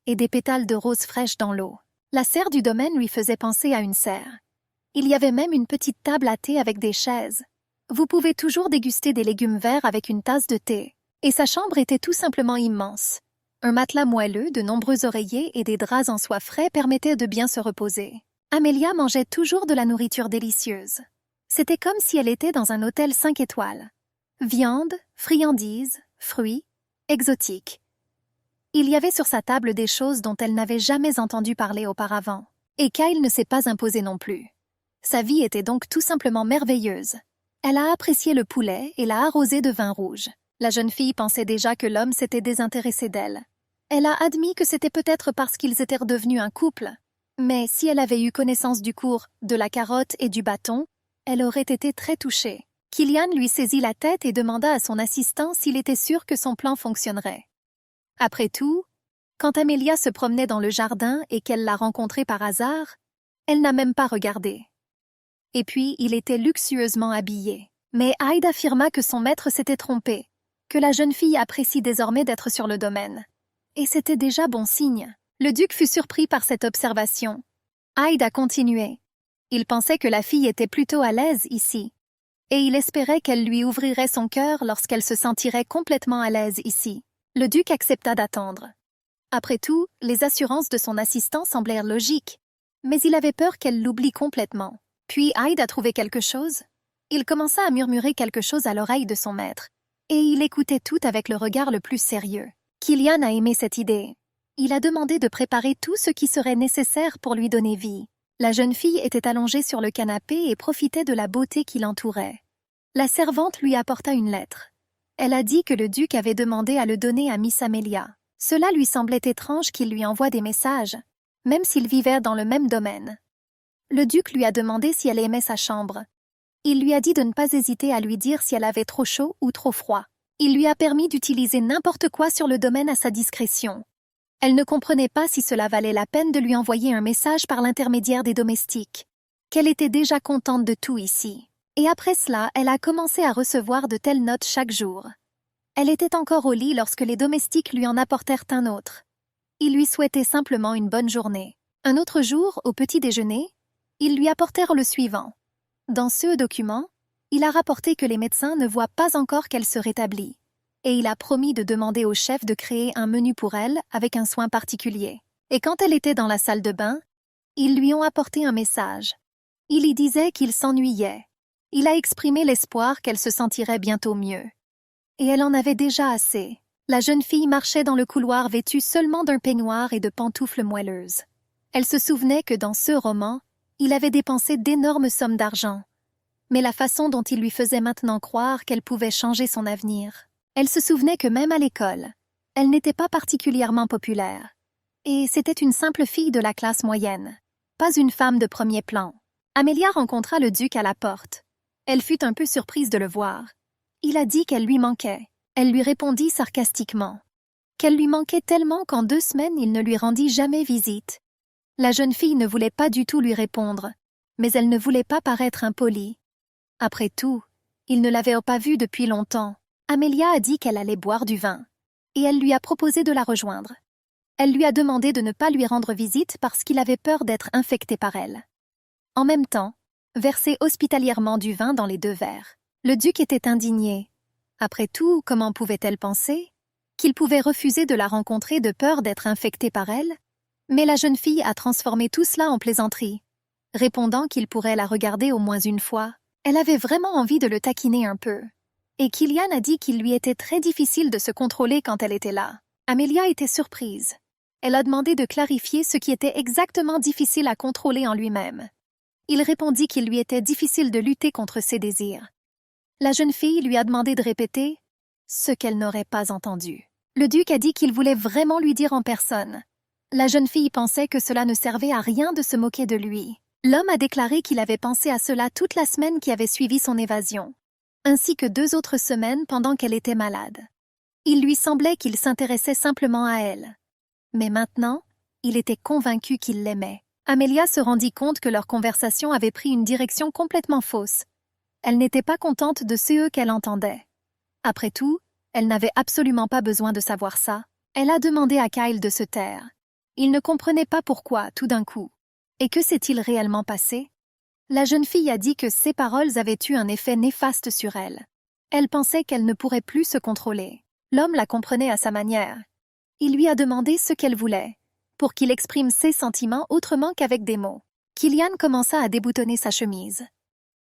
et des pétales de rose fraîche dans l'eau. La serre du domaine lui faisait penser à une serre. Il y avait même une petite table à thé avec des chaises. Vous pouvez toujours déguster des légumes verts avec une tasse de thé. Et sa chambre était tout simplement immense. Un matelas moelleux, de nombreux oreillers et des draps en soie frais permettaient de bien se reposer. Amelia mangeait toujours de la nourriture délicieuse. C'était comme si elle était dans un hôtel 5 étoiles. Viande, friandises, fruits, exotiques. Il y avait sur sa table des choses dont elle n'avait jamais entendu parler auparavant. Et Kyle ne s'est pas imposé non plus. Sa vie était donc tout simplement merveilleuse. Elle a apprécié le poulet et l'a arrosé de vin rouge. La jeune fille pensait déjà que l'homme s'était désintéressé d'elle. Elle a admis que c'était peut-être parce qu'ils étaient redevenus un couple. Mais si elle avait eu connaissance du cours de la carotte et du bâton, elle aurait été très touchée. Killian lui saisit la tête et demanda à son assistant s'il était sûr que son plan fonctionnerait. Après tout, Quand Amelia se promenait dans le jardin et qu'elle l'a rencontré par hasard, elle n'a même pas regardé. Et puis, il était luxueusement habillé. Mais Hyde affirma que son maître s'était trompé, que la jeune fille apprécie désormais d'être sur le domaine. Et c'était déjà bon signe. Le duc fut surpris par cette observation. Hyde a continué. Il pensait que la fille était plutôt à l'aise ici, et il espérait qu'elle lui ouvrirait son cœur lorsqu'elle se sentirait complètement à l'aise ici. Le duc accepta d'attendre. Après tout, les assurances de son assistant semblèrent logiques, mais il avait peur qu'elle l'oublie complètement. Puis Hyde a trouvé quelque chose. Il commença à murmurer quelque chose à l'oreille de son maître, et il écoutait tout avec le regard le plus sérieux. Killian a aimé cette idée. Il a demandé de préparer tout ce qui serait nécessaire pour lui donner vie. La jeune fille était allongée sur le canapé et profitait de la beauté qui l'entourait. La servante lui apporta une lettre. Elle a dit que le duc avait demandé à le donner à Miss Amelia. Cela lui semblait étrange qu'il lui envoie des messages, même s'ils vivaient dans le même domaine. Le duc lui a demandé si elle aimait sa chambre. Il lui a dit de ne pas hésiter à lui dire si elle avait trop chaud ou trop froid. Il lui a permis d'utiliser n'importe quoi sur le domaine à sa discrétion. Elle ne comprenait pas si cela valait la peine de lui envoyer un message par l'intermédiaire des domestiques, qu'elle était déjà contente de tout ici. Et après cela, elle a commencé à recevoir de telles notes chaque jour. Elle était encore au lit lorsque les domestiques lui en apportèrent un autre. Ils lui souhaitaient simplement une bonne journée. Un autre jour, au petit déjeuner, ils lui apportèrent le suivant. Dans ce document, il a rapporté que les médecins ne voient pas encore qu'elle se rétablit, et il a promis de demander au chef de créer un menu pour elle avec un soin particulier. Et quand elle était dans la salle de bain, ils lui ont apporté un message. Il y disait qu'il s'ennuyait. Il a exprimé l'espoir qu'elle se sentirait bientôt mieux. Et elle en avait déjà assez. La jeune fille marchait dans le couloir vêtue seulement d'un peignoir et de pantoufles moelleuses. Elle se souvenait que dans ce roman, il avait dépensé d'énormes sommes d'argent, mais la façon dont il lui faisait maintenant croire qu'elle pouvait changer son avenir. Elle se souvenait que même à l'école, elle n'était pas particulièrement populaire. Et c'était une simple fille de la classe moyenne, pas une femme de premier plan. Amelia rencontra le duc à la porte. Elle fut un peu surprise de le voir. Il a dit qu'elle lui manquait. Elle lui répondit sarcastiquement. Qu'elle lui manquait tellement qu'en 2 semaines il ne lui rendit jamais visite. La jeune fille ne voulait pas du tout lui répondre, mais elle ne voulait pas paraître impolie. Après tout, il ne l'avait pas vue depuis longtemps. Amelia a dit qu'elle allait boire du vin, et elle lui a proposé de la rejoindre. Elle lui a demandé de ne pas lui rendre visite parce qu'il avait peur d'être infecté par elle. En même temps, verser hospitalièrement du vin dans les 2 verres. Le duc était indigné. Après tout, comment pouvait-elle penser qu'il pouvait refuser de la rencontrer de peur d'être infecté par elle? Mais la jeune fille a transformé tout cela en plaisanterie, répondant qu'il pourrait la regarder au moins une fois. Elle avait vraiment envie de le taquiner un peu. Et Killian a dit qu'il lui était très difficile de se contrôler quand elle était là. Amelia était surprise. Elle a demandé de clarifier ce qui était exactement difficile à contrôler en lui-même. Il répondit qu'il lui était difficile de lutter contre ses désirs. La jeune fille lui a demandé de répéter ce qu'elle n'aurait pas entendu. Le duc a dit qu'il voulait vraiment lui dire en personne. La jeune fille pensait que cela ne servait à rien de se moquer de lui. L'homme a déclaré qu'il avait pensé à cela toute la semaine qui avait suivi son évasion, ainsi que 2 autres semaines pendant qu'elle était malade. Il lui semblait qu'il s'intéressait simplement à elle. Mais maintenant, il était convaincu qu'il l'aimait. Amelia se rendit compte que leur conversation avait pris une direction complètement fausse. Elle n'était pas contente de ce qu'elle entendait. Après tout, elle n'avait absolument pas besoin de savoir ça. Elle a demandé à Kyle de se taire. Il ne comprenait pas pourquoi, tout d'un coup. Et que s'est-il réellement passé? La jeune fille a dit que ses paroles avaient eu un effet néfaste sur elle. Elle pensait qu'elle ne pourrait plus se contrôler. L'homme la comprenait à sa manière. Il lui a demandé ce qu'elle voulait, pour qu'il exprime ses sentiments autrement qu'avec des mots. Killian commença à déboutonner sa chemise.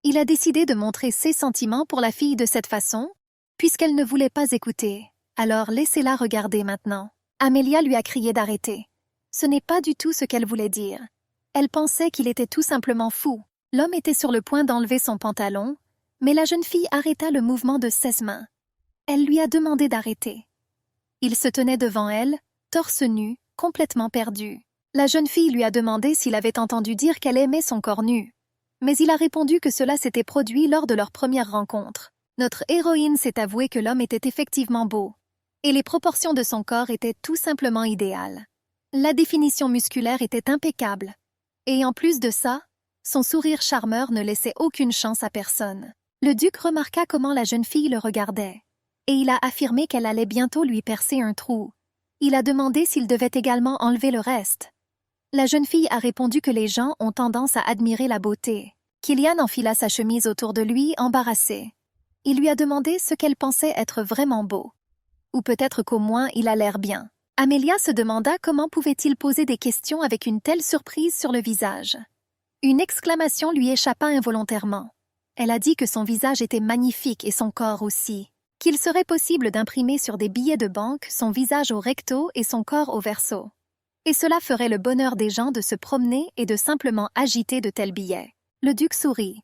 Il a décidé de montrer ses sentiments pour la fille de cette façon, puisqu'elle ne voulait pas écouter. Alors laissez-la regarder maintenant. Amelia lui a crié d'arrêter. Ce n'est pas du tout ce qu'elle voulait dire. Elle pensait qu'il était tout simplement fou. L'homme était sur le point d'enlever son pantalon, mais la jeune fille arrêta le mouvement de ses mains. Elle lui a demandé d'arrêter. Il se tenait devant elle, torse nu, complètement perdu. La jeune fille lui a demandé s'il avait entendu dire qu'elle aimait son corps nu. Mais il a répondu que cela s'était produit lors de leur première rencontre. Notre héroïne s'est avouée que l'homme était effectivement beau, et les proportions de son corps étaient tout simplement idéales. La définition musculaire était impeccable. Et en plus de ça, son sourire charmeur ne laissait aucune chance à personne. Le duc remarqua comment la jeune fille le regardait, et il a affirmé qu'elle allait bientôt lui percer un trou. Il a demandé s'il devait également enlever le reste. La jeune fille a répondu que les gens ont tendance à admirer la beauté. Kylian enfila sa chemise autour de lui, embarrassé. Il lui a demandé ce qu'elle pensait être vraiment beau. Ou peut-être qu'au moins il a l'air bien. Amelia se demanda comment pouvait-il poser des questions avec une telle surprise sur le visage. Une exclamation lui échappa involontairement. Elle a dit que son visage était magnifique et son corps aussi. Qu'il serait possible d'imprimer sur des billets de banque son visage au recto et son corps au verso. Et cela ferait le bonheur des gens de se promener et de simplement agiter de tels billets. Le duc sourit.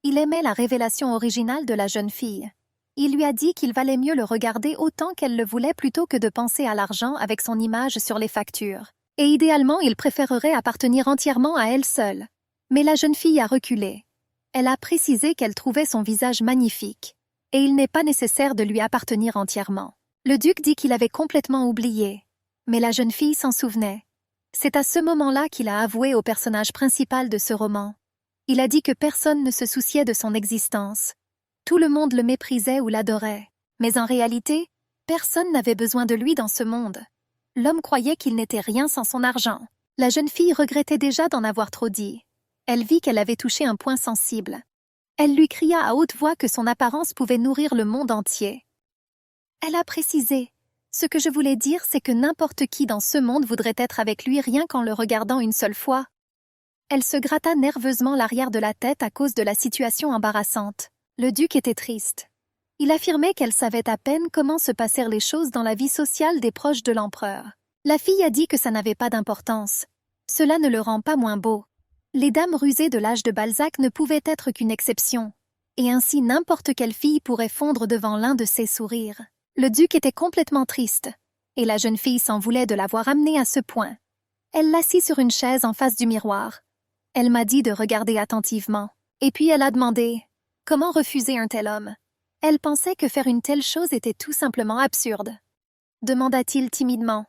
Il aimait la révélation originale de la jeune fille. Il lui a dit qu'il valait mieux le regarder autant qu'elle le voulait plutôt que de penser à l'argent avec son image sur les factures. Et idéalement, il préférerait appartenir entièrement à elle seule. Mais la jeune fille a reculé. Elle a précisé qu'elle trouvait son visage magnifique. Et il n'est pas nécessaire de lui appartenir entièrement. Le duc dit qu'il avait complètement oublié. Mais la jeune fille s'en souvenait. C'est à ce moment-là qu'il a avoué au personnage principal de ce roman. Il a dit que personne ne se souciait de son existence. Tout le monde le méprisait ou l'adorait. Mais en réalité, personne n'avait besoin de lui dans ce monde. L'homme croyait qu'il n'était rien sans son argent. La jeune fille regrettait déjà d'en avoir trop dit. Elle vit qu'elle avait touché un point sensible. Elle lui cria à haute voix que son apparence pouvait nourrir le monde entier. Elle a précisé. Ce que je voulais dire, c'est que n'importe qui dans ce monde voudrait être avec lui rien qu'en le regardant une seule fois. Elle se gratta nerveusement l'arrière de la tête à cause de la situation embarrassante. Le duc était triste. Il affirmait qu'elle savait à peine comment se passèrent les choses dans la vie sociale des proches de l'empereur. La fille a dit que ça n'avait pas d'importance. Cela ne le rend pas moins beau. Les dames rusées de l'âge de Balzac ne pouvaient être qu'une exception. Et ainsi n'importe quelle fille pourrait fondre devant l'un de ses sourires. Le duc était complètement triste. Et la jeune fille s'en voulait de l'avoir amené à ce point. Elle l'assit sur une chaise en face du miroir. Elle m'a dit de regarder attentivement. Et puis elle a demandé « Comment refuser un tel homme ?» Elle pensait que faire une telle chose était tout simplement absurde. Demanda-t-il timidement.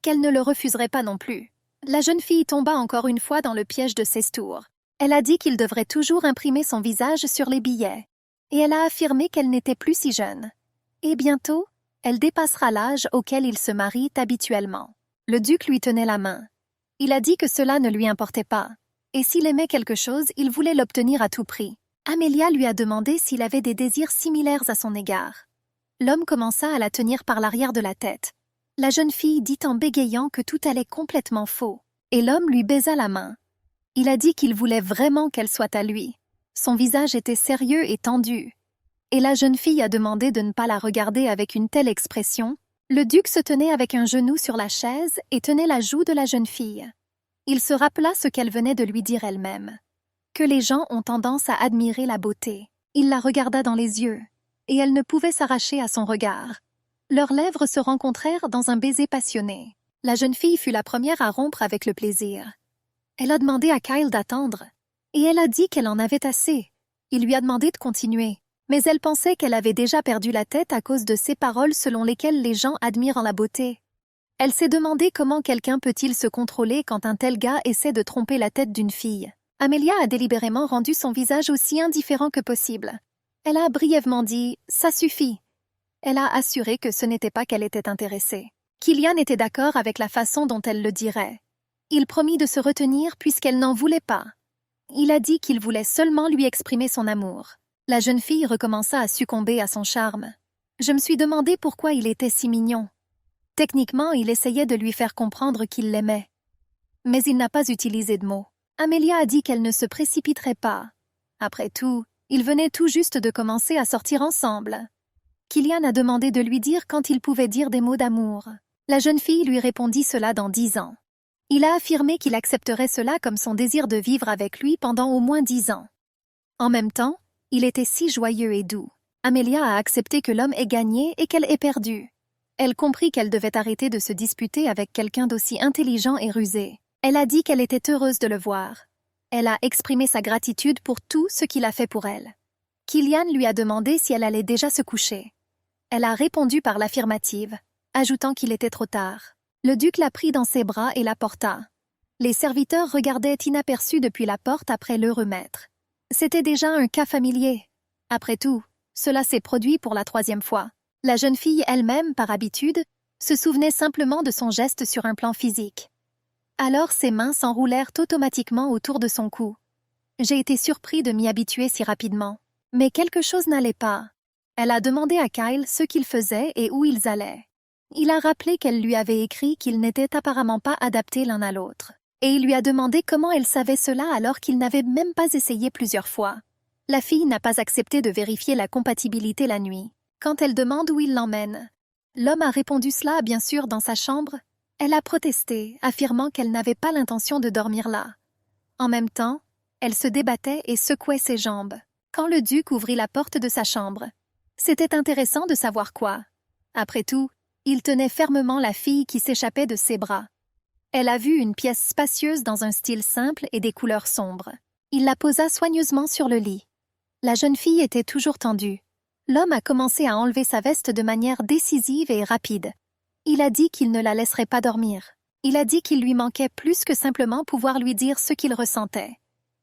Qu'elle ne le refuserait pas non plus. La jeune fille tomba encore une fois dans le piège de Sestour. Elle a dit qu'il devrait toujours imprimer son visage sur les billets. Et elle a affirmé qu'elle n'était plus si jeune. Et bientôt, elle dépassera l'âge auquel il se marie habituellement. Le duc lui tenait la main. Il a dit que cela ne lui importait pas. Et s'il aimait quelque chose, il voulait l'obtenir à tout prix. Amelia lui a demandé s'il avait des désirs similaires à son égard. L'homme commença à la tenir par l'arrière de la tête. La jeune fille dit en bégayant que tout allait complètement faux. Et l'homme lui baisa la main. Il a dit qu'il voulait vraiment qu'elle soit à lui. Son visage était sérieux et tendu. Et la jeune fille a demandé de ne pas la regarder avec une telle expression. Le duc se tenait avec un genou sur la chaise et tenait la joue de la jeune fille. Il se rappela ce qu'elle venait de lui dire elle-même. Que les gens ont tendance à admirer la beauté. Il la regarda dans les yeux, et elle ne pouvait s'arracher à son regard. Leurs lèvres se rencontrèrent dans un baiser passionné. La jeune fille fut la première à rompre avec le plaisir. Elle a demandé à Kyle d'attendre, et elle a dit qu'elle en avait assez. Il lui a demandé de continuer, mais elle pensait qu'elle avait déjà perdu la tête à cause de ces paroles selon lesquelles les gens admirent la beauté. Elle s'est demandé comment quelqu'un peut-il se contrôler quand un tel gars essaie de tromper la tête d'une fille. Amelia a délibérément rendu son visage aussi indifférent que possible. Elle a brièvement dit « ça suffit ». Elle a assuré que ce n'était pas qu'elle était intéressée. Kylian était d'accord avec la façon dont elle le dirait. Il promit de se retenir puisqu'elle n'en voulait pas. Il a dit qu'il voulait seulement lui exprimer son amour. La jeune fille recommença à succomber à son charme. Je me suis demandé pourquoi il était si mignon. Techniquement, il essayait de lui faire comprendre qu'il l'aimait. Mais il n'a pas utilisé de mots. Amelia a dit qu'elle ne se précipiterait pas. Après tout, ils venaient tout juste de commencer à sortir ensemble. Kylian a demandé de lui dire quand il pouvait dire des mots d'amour. La jeune fille lui répondit cela dans 10 ans. Il a affirmé qu'il accepterait cela comme son désir de vivre avec lui pendant au moins 10 ans. En même temps, il était si joyeux et doux. Amelia a accepté que l'homme ait gagné et qu'elle ait perdu. Elle comprit qu'elle devait arrêter de se disputer avec quelqu'un d'aussi intelligent et rusé. Elle a dit qu'elle était heureuse de le voir. Elle a exprimé sa gratitude pour tout ce qu'il a fait pour elle. Kylian lui a demandé si elle allait déjà se coucher. Elle a répondu par l'affirmative. ajoutant qu'il était trop tard. Le duc la prit dans ses bras et la porta. Les serviteurs regardaient inaperçus depuis la porte après l'heureux maître. C'était déjà un cas familier. Après tout, cela s'est produit pour la 3e fois. La jeune fille elle-même, par habitude, se souvenait simplement de son geste sur un plan physique. Alors ses mains s'enroulèrent automatiquement autour de son cou. J'ai été surpris de m'y habituer si rapidement. Mais quelque chose n'allait pas. Elle a demandé à Kyle ce qu'ils faisaient et où ils allaient. Il a rappelé qu'elle lui avait écrit qu'ils n'étaient apparemment pas adaptés l'un à l'autre. Et il lui a demandé comment elle savait cela alors qu'il n'avait même pas essayé plusieurs fois. La fille n'a pas accepté de vérifier la compatibilité la nuit. Quand elle demande où il l'emmène, l'homme a répondu cela bien sûr dans sa chambre. Elle a protesté, affirmant qu'elle n'avait pas l'intention de dormir là. En même temps, elle se débattait et secouait ses jambes, quand le duc ouvrit la porte de sa chambre. C'était intéressant de savoir quoi. Après tout, il tenait fermement la fille qui s'échappait de ses bras. Elle a vu une pièce spacieuse dans un style simple et des couleurs sombres. Il la posa soigneusement sur le lit. La jeune fille était toujours tendue. L'homme a commencé à enlever sa veste de manière décisive et rapide. Il a dit qu'il ne la laisserait pas dormir. Il a dit qu'il lui manquait plus que simplement pouvoir lui dire ce qu'il ressentait.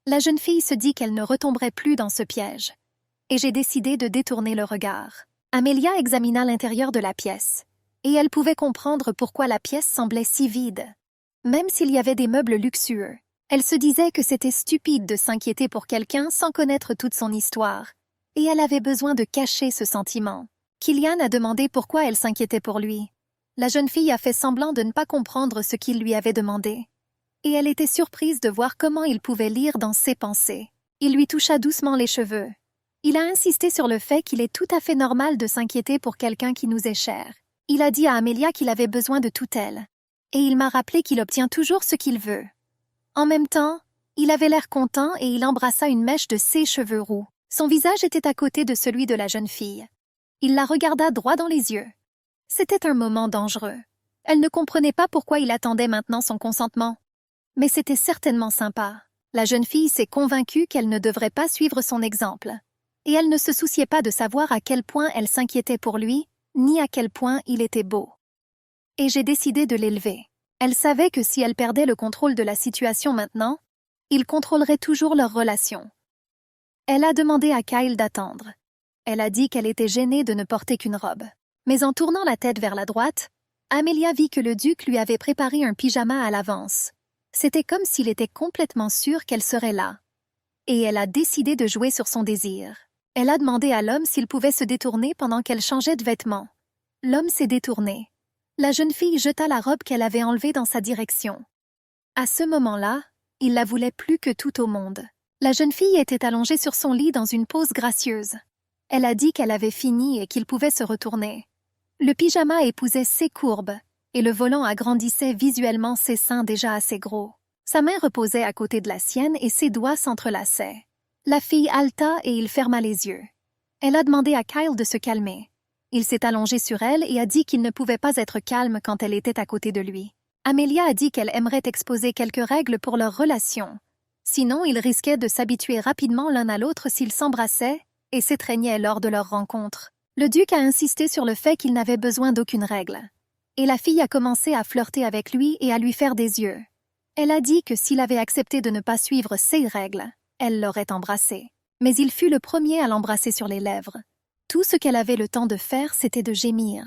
La jeune fille se dit qu'elle ne retomberait plus dans ce piège. Et j'ai décidé de détourner le regard. Amelia examina l'intérieur de la pièce. Et elle pouvait comprendre pourquoi la pièce semblait si vide. Même s'il y avait des meubles luxueux, elle se disait que c'était stupide de s'inquiéter pour quelqu'un sans connaître toute son histoire. Et elle avait besoin de cacher ce sentiment. Killian a demandé pourquoi elle s'inquiétait pour lui. La jeune fille a fait semblant de ne pas comprendre ce qu'il lui avait demandé. Et elle était surprise de voir comment il pouvait lire dans ses pensées. Il lui toucha doucement les cheveux. Il a insisté sur le fait qu'il est tout à fait normal de s'inquiéter pour quelqu'un qui nous est cher. Il a dit à Amelia qu'il avait besoin de tout elle. Et il m'a rappelé qu'il obtient toujours ce qu'il veut. En même temps, il avait l'air content et il embrassa une mèche de ses cheveux roux. Son visage était à côté de celui de la jeune fille. Il la regarda droit dans les yeux. C'était un moment dangereux. Elle ne comprenait pas pourquoi il attendait maintenant son consentement. Mais c'était certainement sympa. La jeune fille s'est convaincue qu'elle ne devrait pas suivre son exemple. Et elle ne se souciait pas de savoir à quel point elle s'inquiétait pour lui, ni à quel point il était beau. Et j'ai décidé de l'élever. Elle savait que si elle perdait le contrôle de la situation maintenant, il contrôlerait toujours leur relation. Elle a demandé à Kyle d'attendre. Elle a dit qu'elle était gênée de ne porter qu'une robe. Mais en tournant la tête vers la droite, Amelia vit que le duc lui avait préparé un pyjama à l'avance. C'était comme s'il était complètement sûr qu'elle serait là. Et elle a décidé de jouer sur son désir. Elle a demandé à l'homme s'il pouvait se détourner pendant qu'elle changeait de vêtements. L'homme s'est détourné. La jeune fille jeta la robe qu'elle avait enlevée dans sa direction. À ce moment-là, il la voulait plus que tout au monde. La jeune fille était allongée sur son lit dans une pose gracieuse. Elle a dit qu'elle avait fini et qu'il pouvait se retourner. Le pyjama épousait ses courbes, et le volant agrandissait visuellement ses seins déjà assez gros. Sa main reposait à côté de la sienne et ses doigts s'entrelaçaient. La fille haleta et il ferma les yeux. Elle a demandé à Kyle de se calmer. Il s'est allongé sur elle et a dit qu'il ne pouvait pas être calme quand elle était à côté de lui. Amelia a dit qu'elle aimerait exposer quelques règles pour leur relation. Sinon, ils risquaient de s'habituer rapidement l'un à l'autre s'ils s'embrassaient et s'étreignaient lors de leur rencontre. Le duc a insisté sur le fait qu'il n'avait besoin d'aucune règle. Et la fille a commencé à flirter avec lui et à lui faire des yeux. Elle a dit que s'il avait accepté de ne pas suivre ses règles, elle l'aurait embrassé. Mais il fut le premier à l'embrasser sur les lèvres. Tout ce qu'elle avait le temps de faire, c'était de gémir.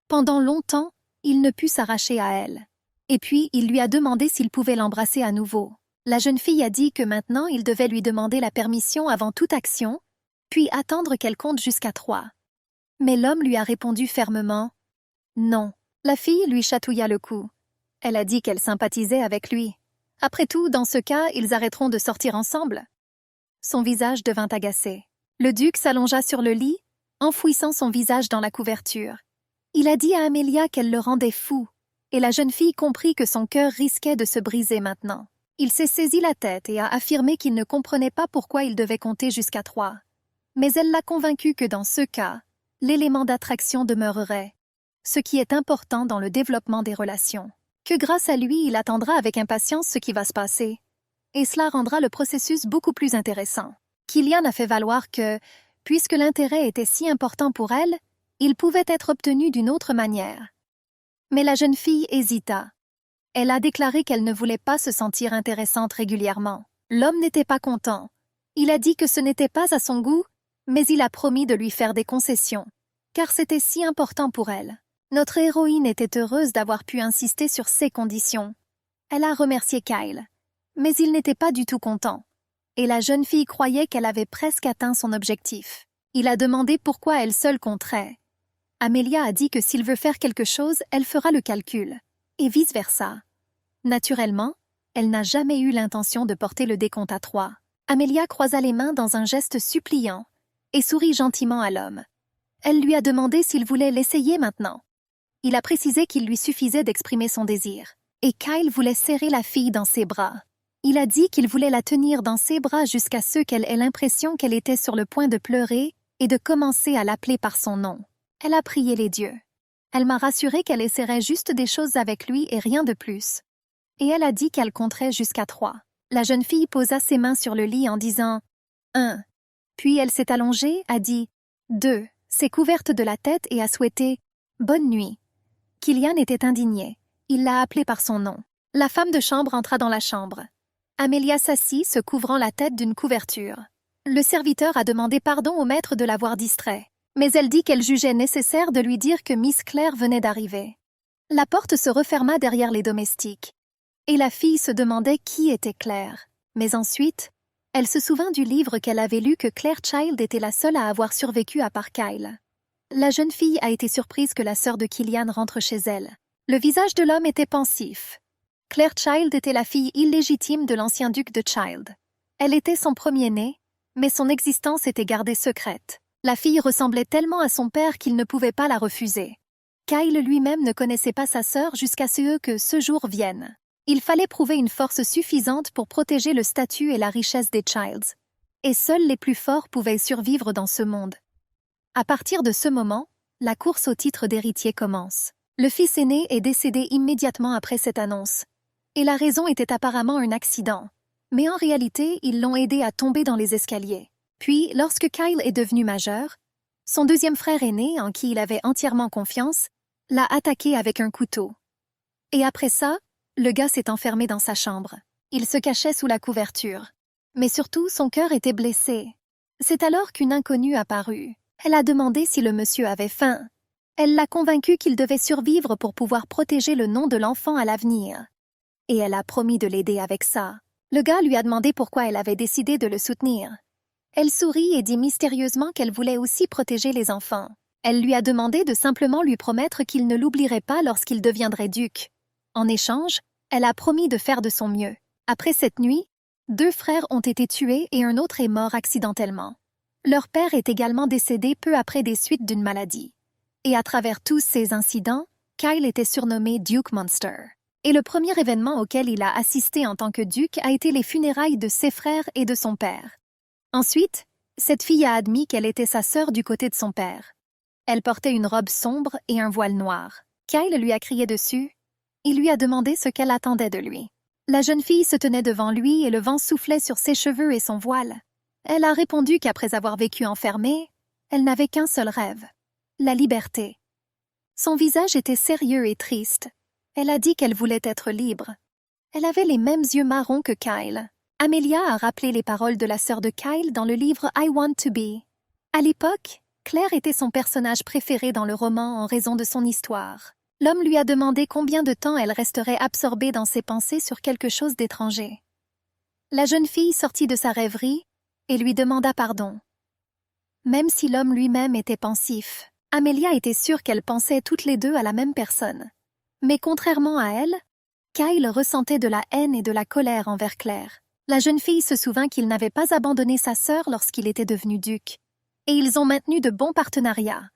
Pendant longtemps, il ne put s'arracher à elle. Et puis, il lui a demandé s'il pouvait l'embrasser à nouveau. La jeune fille a dit que maintenant, il devait lui demander la permission avant toute action, puis attendre qu'elle compte jusqu'à 3. Mais l'homme lui a répondu fermement « Non ». La fille lui chatouilla le cou. Elle a dit qu'elle sympathisait avec lui. Après tout, dans ce cas, ils arrêteront de sortir ensemble. Son visage devint agacé. Le duc s'allongea sur le lit, enfouissant son visage dans la couverture. Il a dit à Amelia qu'elle le rendait fou, et la jeune fille comprit que son cœur risquait de se briser maintenant. Il s'est saisi la tête et a affirmé qu'il ne comprenait pas pourquoi il devait compter jusqu'à 3. Mais elle l'a convaincu que dans ce cas, l'élément d'attraction demeurerait, ce qui est important dans le développement des relations. Que grâce à lui, il attendra avec impatience ce qui va se passer. Et cela rendra le processus beaucoup plus intéressant. Killian a fait valoir que, puisque l'intérêt était si important pour elle, il pouvait être obtenu d'une autre manière. Mais la jeune fille hésita. Elle a déclaré qu'elle ne voulait pas se sentir intéressante régulièrement. L'homme n'était pas content. Il a dit que ce n'était pas à son goût, mais il a promis de lui faire des concessions, car c'était si important pour elle. Notre héroïne était heureuse d'avoir pu insister sur ces conditions. Elle a remercié Kyle, mais il n'était pas du tout content, et la jeune fille croyait qu'elle avait presque atteint son objectif. Il a demandé pourquoi elle seule compterait. Amelia a dit que s'il veut faire quelque chose, elle fera le calcul, et vice-versa. Naturellement, elle n'a jamais eu l'intention de porter le décompte à 3. Amelia croisa les mains dans un geste suppliant et sourit gentiment à l'homme. Elle lui a demandé s'il voulait l'essayer maintenant. Il a précisé qu'il lui suffisait d'exprimer son désir, et Kyle voulait serrer la fille dans ses bras. Il a dit qu'il voulait la tenir dans ses bras jusqu'à ce qu'elle ait l'impression qu'elle était sur le point de pleurer et de commencer à l'appeler par son nom. Elle a prié les dieux. Elle m'a rassuré qu'elle essaierait juste des choses avec lui et rien de plus. Et elle a dit qu'elle compterait jusqu'à 3. La jeune fille posa ses mains sur le lit en disant « 1 ». Puis elle s'est allongée, a dit « 2 », s'est couverte de la tête et a souhaité « Bonne nuit ». Killian était indigné. Il l'a appelée par son nom. La femme de chambre entra dans la chambre. Amelia s'assit, se couvrant la tête d'une couverture. Le serviteur a demandé pardon au maître de l'avoir distrait, mais elle dit qu'elle jugeait nécessaire de lui dire que Miss Claire venait d'arriver. La porte se referma derrière les domestiques, et la fille se demandait qui était Claire. Mais ensuite, elle se souvint du livre qu'elle avait lu que Claire Child était la seule à avoir survécu à part Kyle. La jeune fille a été surprise que la sœur de Killian rentre chez elle. Le visage de l'homme était pensif. Claire Child était la fille illégitime de l'ancien duc de Child. Elle était son premier-né, mais son existence était gardée secrète. La fille ressemblait tellement à son père qu'il ne pouvait pas la refuser. Kyle lui-même ne connaissait pas sa sœur jusqu'à ce que ce jour vienne. Il fallait prouver une force suffisante pour protéger le statut et la richesse des Childs. Et seuls les plus forts pouvaient survivre dans ce monde. À partir de ce moment, la course au titre d'héritier commence. Le fils aîné est décédé immédiatement après cette annonce. Et la raison était apparemment un accident. Mais en réalité, ils l'ont aidé à tomber dans les escaliers. Puis, lorsque Kyle est devenu majeur, son deuxième frère aîné, en qui il avait entièrement confiance, l'a attaqué avec un couteau. Et après ça, le gars s'est enfermé dans sa chambre. Il se cachait sous la couverture. Mais surtout, son cœur était blessé. C'est alors qu'une inconnue apparut. Elle a demandé si le monsieur avait faim. Elle l'a convaincu qu'il devait survivre pour pouvoir protéger le nom de l'enfant à l'avenir. Et elle a promis de l'aider avec ça. Le gars lui a demandé pourquoi elle avait décidé de le soutenir. Elle sourit et dit mystérieusement qu'elle voulait aussi protéger les enfants. Elle lui a demandé de simplement lui promettre qu'il ne l'oublierait pas lorsqu'il deviendrait duc. En échange, elle a promis de faire de son mieux. Après cette nuit, 2 frères ont été tués et un autre est mort accidentellement. Leur père est également décédé peu après des suites d'une maladie. Et à travers tous ces incidents, Kyle était surnommé Duke Monster. Et le premier événement auquel il a assisté en tant que duc a été les funérailles de ses frères et de son père. Ensuite, cette fille a admis qu'elle était sa sœur du côté de son père. Elle portait une robe sombre et un voile noir. Kyle lui a crié dessus. Il lui a demandé ce qu'elle attendait de lui. La jeune fille se tenait devant lui et le vent soufflait sur ses cheveux et son voile. Elle a répondu qu'après avoir vécu enfermée, elle n'avait qu'un seul rêve, la liberté. Son visage était sérieux et triste. Elle a dit qu'elle voulait être libre. Elle avait les mêmes yeux marrons que Kyle. Amelia a rappelé les paroles de la sœur de Kyle dans le livre I Want to Be. À l'époque, Claire était son personnage préféré dans le roman en raison de son histoire. L'homme lui a demandé combien de temps elle resterait absorbée dans ses pensées sur quelque chose d'étranger. La jeune fille sortit de sa rêverie et lui demanda pardon. Même si l'homme lui-même était pensif, Amelia était sûre qu'elles pensaient toutes les deux à la même personne. Mais contrairement à elle, Kyle ressentait de la haine et de la colère envers Claire. La jeune fille se souvint qu'il n'avait pas abandonné sa sœur lorsqu'il était devenu duc. Et ils ont maintenu de bons partenariats.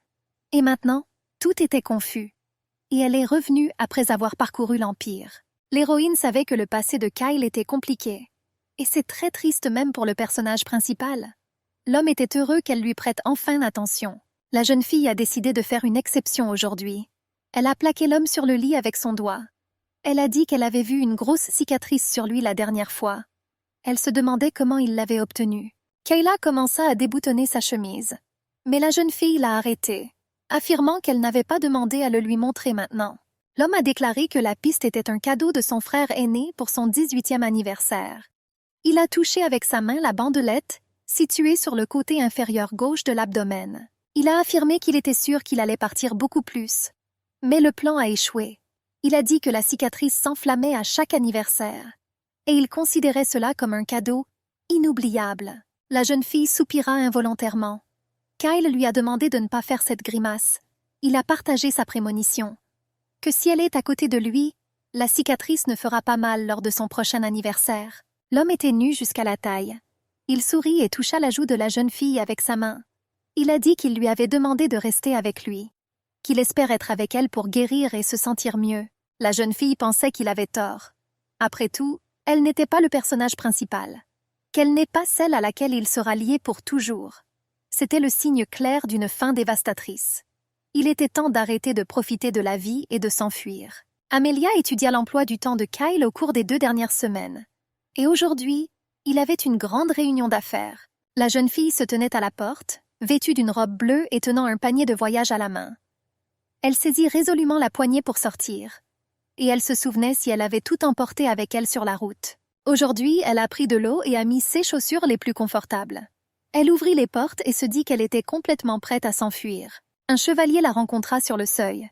Et maintenant, tout était confus. Et elle est revenue après avoir parcouru l'Empire. L'héroïne savait que le passé de Kyle était compliqué. Et c'est très triste même pour le personnage principal. L'homme était heureux qu'elle lui prête enfin attention. La jeune fille a décidé de faire une exception aujourd'hui. Elle a plaqué l'homme sur le lit avec son doigt. Elle a dit qu'elle avait vu une grosse cicatrice sur lui la dernière fois. Elle se demandait comment il l'avait obtenue. Kayla commença à déboutonner sa chemise. Mais la jeune fille l'a arrêtée, affirmant qu'elle n'avait pas demandé à le lui montrer maintenant. L'homme a déclaré que la piste était un cadeau de son frère aîné pour son 18e anniversaire. Il a touché avec sa main la bandelette, située sur le côté inférieur gauche de l'abdomen. Il a affirmé qu'il était sûr qu'il allait partir beaucoup plus. Mais le plan a échoué. Il a dit que la cicatrice s'enflammait à chaque anniversaire. Et il considérait cela comme un cadeau inoubliable. La jeune fille soupira involontairement. Kyle lui a demandé de ne pas faire cette grimace. Il a partagé sa prémonition. Que si elle est à côté de lui, la cicatrice ne fera pas mal lors de son prochain anniversaire. L'homme était nu jusqu'à la taille. Il sourit et toucha la joue de la jeune fille avec sa main. Il a dit qu'il lui avait demandé de rester avec lui, qu'il espère être avec elle pour guérir et se sentir mieux. La jeune fille pensait qu'il avait tort. Après tout, elle n'était pas le personnage principal. Qu'elle n'est pas celle à laquelle il sera lié pour toujours. C'était le signe clair d'une fin dévastatrice. Il était temps d'arrêter de profiter de la vie et de s'enfuir. Amelia étudia l'emploi du temps de Kyle au cours des 2 dernières semaines. Et aujourd'hui, il avait une grande réunion d'affaires. La jeune fille se tenait à la porte, vêtue d'une robe bleue et tenant un panier de voyage à la main. Elle saisit résolument la poignée pour sortir. Et elle se souvenait si elle avait tout emporté avec elle sur la route. Aujourd'hui, elle a pris de l'eau et a mis ses chaussures les plus confortables. Elle ouvrit les portes et se dit qu'elle était complètement prête à s'enfuir. Un chevalier la rencontra sur le seuil.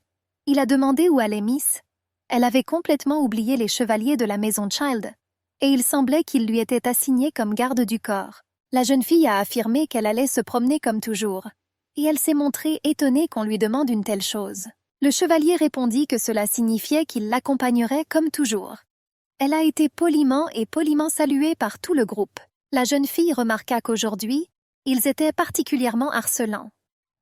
Il a demandé où allait Miss. Elle avait complètement oublié les chevaliers de la maison Child. Et il semblait qu'il lui était assigné comme garde du corps. La jeune fille a affirmé qu'elle allait se promener comme toujours. Et elle s'est montrée étonnée qu'on lui demande une telle chose. Le chevalier répondit que cela signifiait qu'il l'accompagnerait comme toujours. Elle a été poliment saluée par tout le groupe. La jeune fille remarqua qu'aujourd'hui, ils étaient particulièrement harcelants.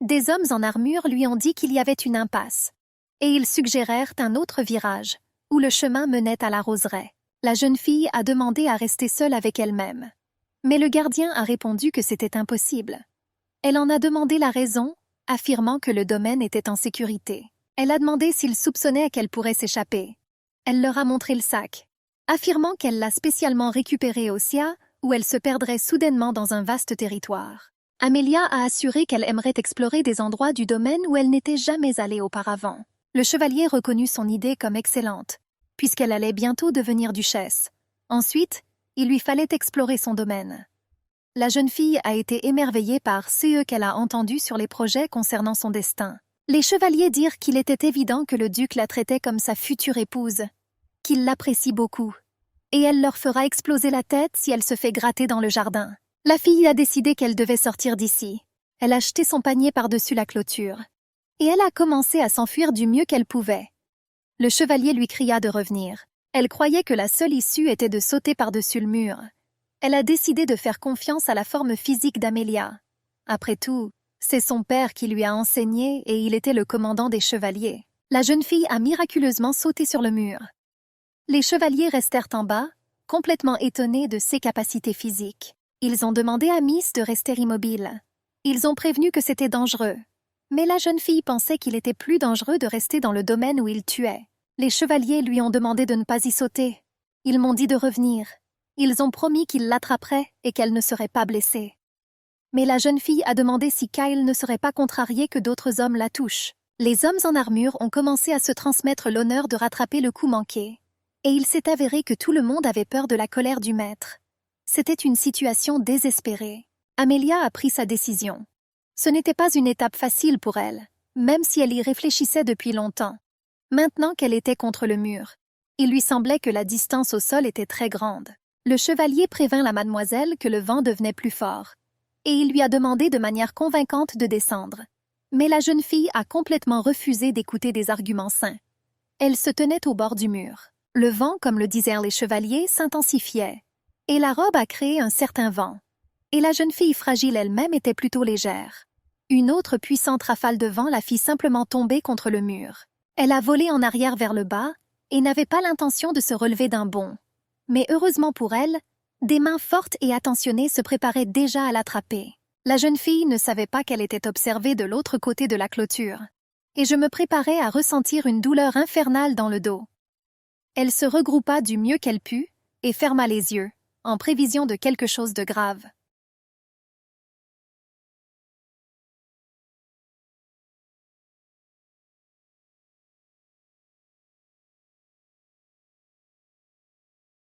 Des hommes en armure lui ont dit qu'il y avait une impasse. Et ils suggérèrent un autre virage, où le chemin menait à la roseraie. La jeune fille a demandé à rester seule avec elle-même. Mais le gardien a répondu que c'était impossible. Elle en a demandé la raison, affirmant que le domaine était en sécurité. Elle a demandé s'ils soupçonnaient qu'elle pourrait s'échapper. Elle leur a montré le sac, affirmant qu'elle l'a spécialement récupéré au Sia, où elle se perdrait soudainement dans un vaste territoire. Amelia a assuré qu'elle aimerait explorer des endroits du domaine où elle n'était jamais allée auparavant. Le chevalier reconnut son idée comme excellente, puisqu'elle allait bientôt devenir duchesse. Ensuite, il lui fallait explorer son domaine. La jeune fille a été émerveillée par ce qu'elle a entendu sur les projets concernant son destin. Les chevaliers dirent qu'il était évident que le duc la traitait comme sa future épouse, qu'il l'apprécie beaucoup, et elle leur fera exploser la tête si elle se fait gratter dans le jardin. La fille a décidé qu'elle devait sortir d'ici. Elle a jeté son panier par-dessus la clôture, et elle a commencé à s'enfuir du mieux qu'elle pouvait. Le chevalier lui cria de revenir. Elle croyait que la seule issue était de sauter par-dessus le mur. Elle a décidé de faire confiance à la forme physique d'Amelia. Après tout, c'est son père qui lui a enseigné et il était le commandant des chevaliers. La jeune fille a miraculeusement sauté sur le mur. Les chevaliers restèrent en bas, complètement étonnés de ses capacités physiques. Ils ont demandé à Miss de rester immobile. Ils ont prévenu que c'était dangereux. Mais la jeune fille pensait qu'il était plus dangereux de rester dans le domaine où il tuait. Les chevaliers lui ont demandé de ne pas y sauter. Ils m'ont dit de revenir. Ils ont promis qu'ils l'attraperaient et qu'elle ne serait pas blessée. Mais la jeune fille a demandé si Kyle ne serait pas contrarié que d'autres hommes la touchent. Les hommes en armure ont commencé à se transmettre l'honneur de rattraper le coup manqué. Et il s'est avéré que tout le monde avait peur de la colère du maître. C'était une situation désespérée. Amelia a pris sa décision. Ce n'était pas une étape facile pour elle, même si elle y réfléchissait depuis longtemps. Maintenant qu'elle était contre le mur, il lui semblait que la distance au sol était très grande. Le chevalier prévint la mademoiselle que le vent devenait plus fort, et il lui a demandé de manière convaincante de descendre. Mais la jeune fille a complètement refusé d'écouter des arguments sains. Elle se tenait au bord du mur. Le vent, comme le disaient les chevaliers, s'intensifiait, et la robe a créé un certain vent. Et la jeune fille fragile elle-même était plutôt légère. Une autre puissante rafale de vent la fit simplement tomber contre le mur. Elle a volé en arrière vers le bas et n'avait pas l'intention de se relever d'un bond. Mais heureusement pour elle, des mains fortes et attentionnées se préparaient déjà à l'attraper. La jeune fille ne savait pas qu'elle était observée de l'autre côté de la clôture. Et je me préparais à ressentir une douleur infernale dans le dos. Elle se regroupa du mieux qu'elle put et ferma les yeux, en prévision de quelque chose de grave.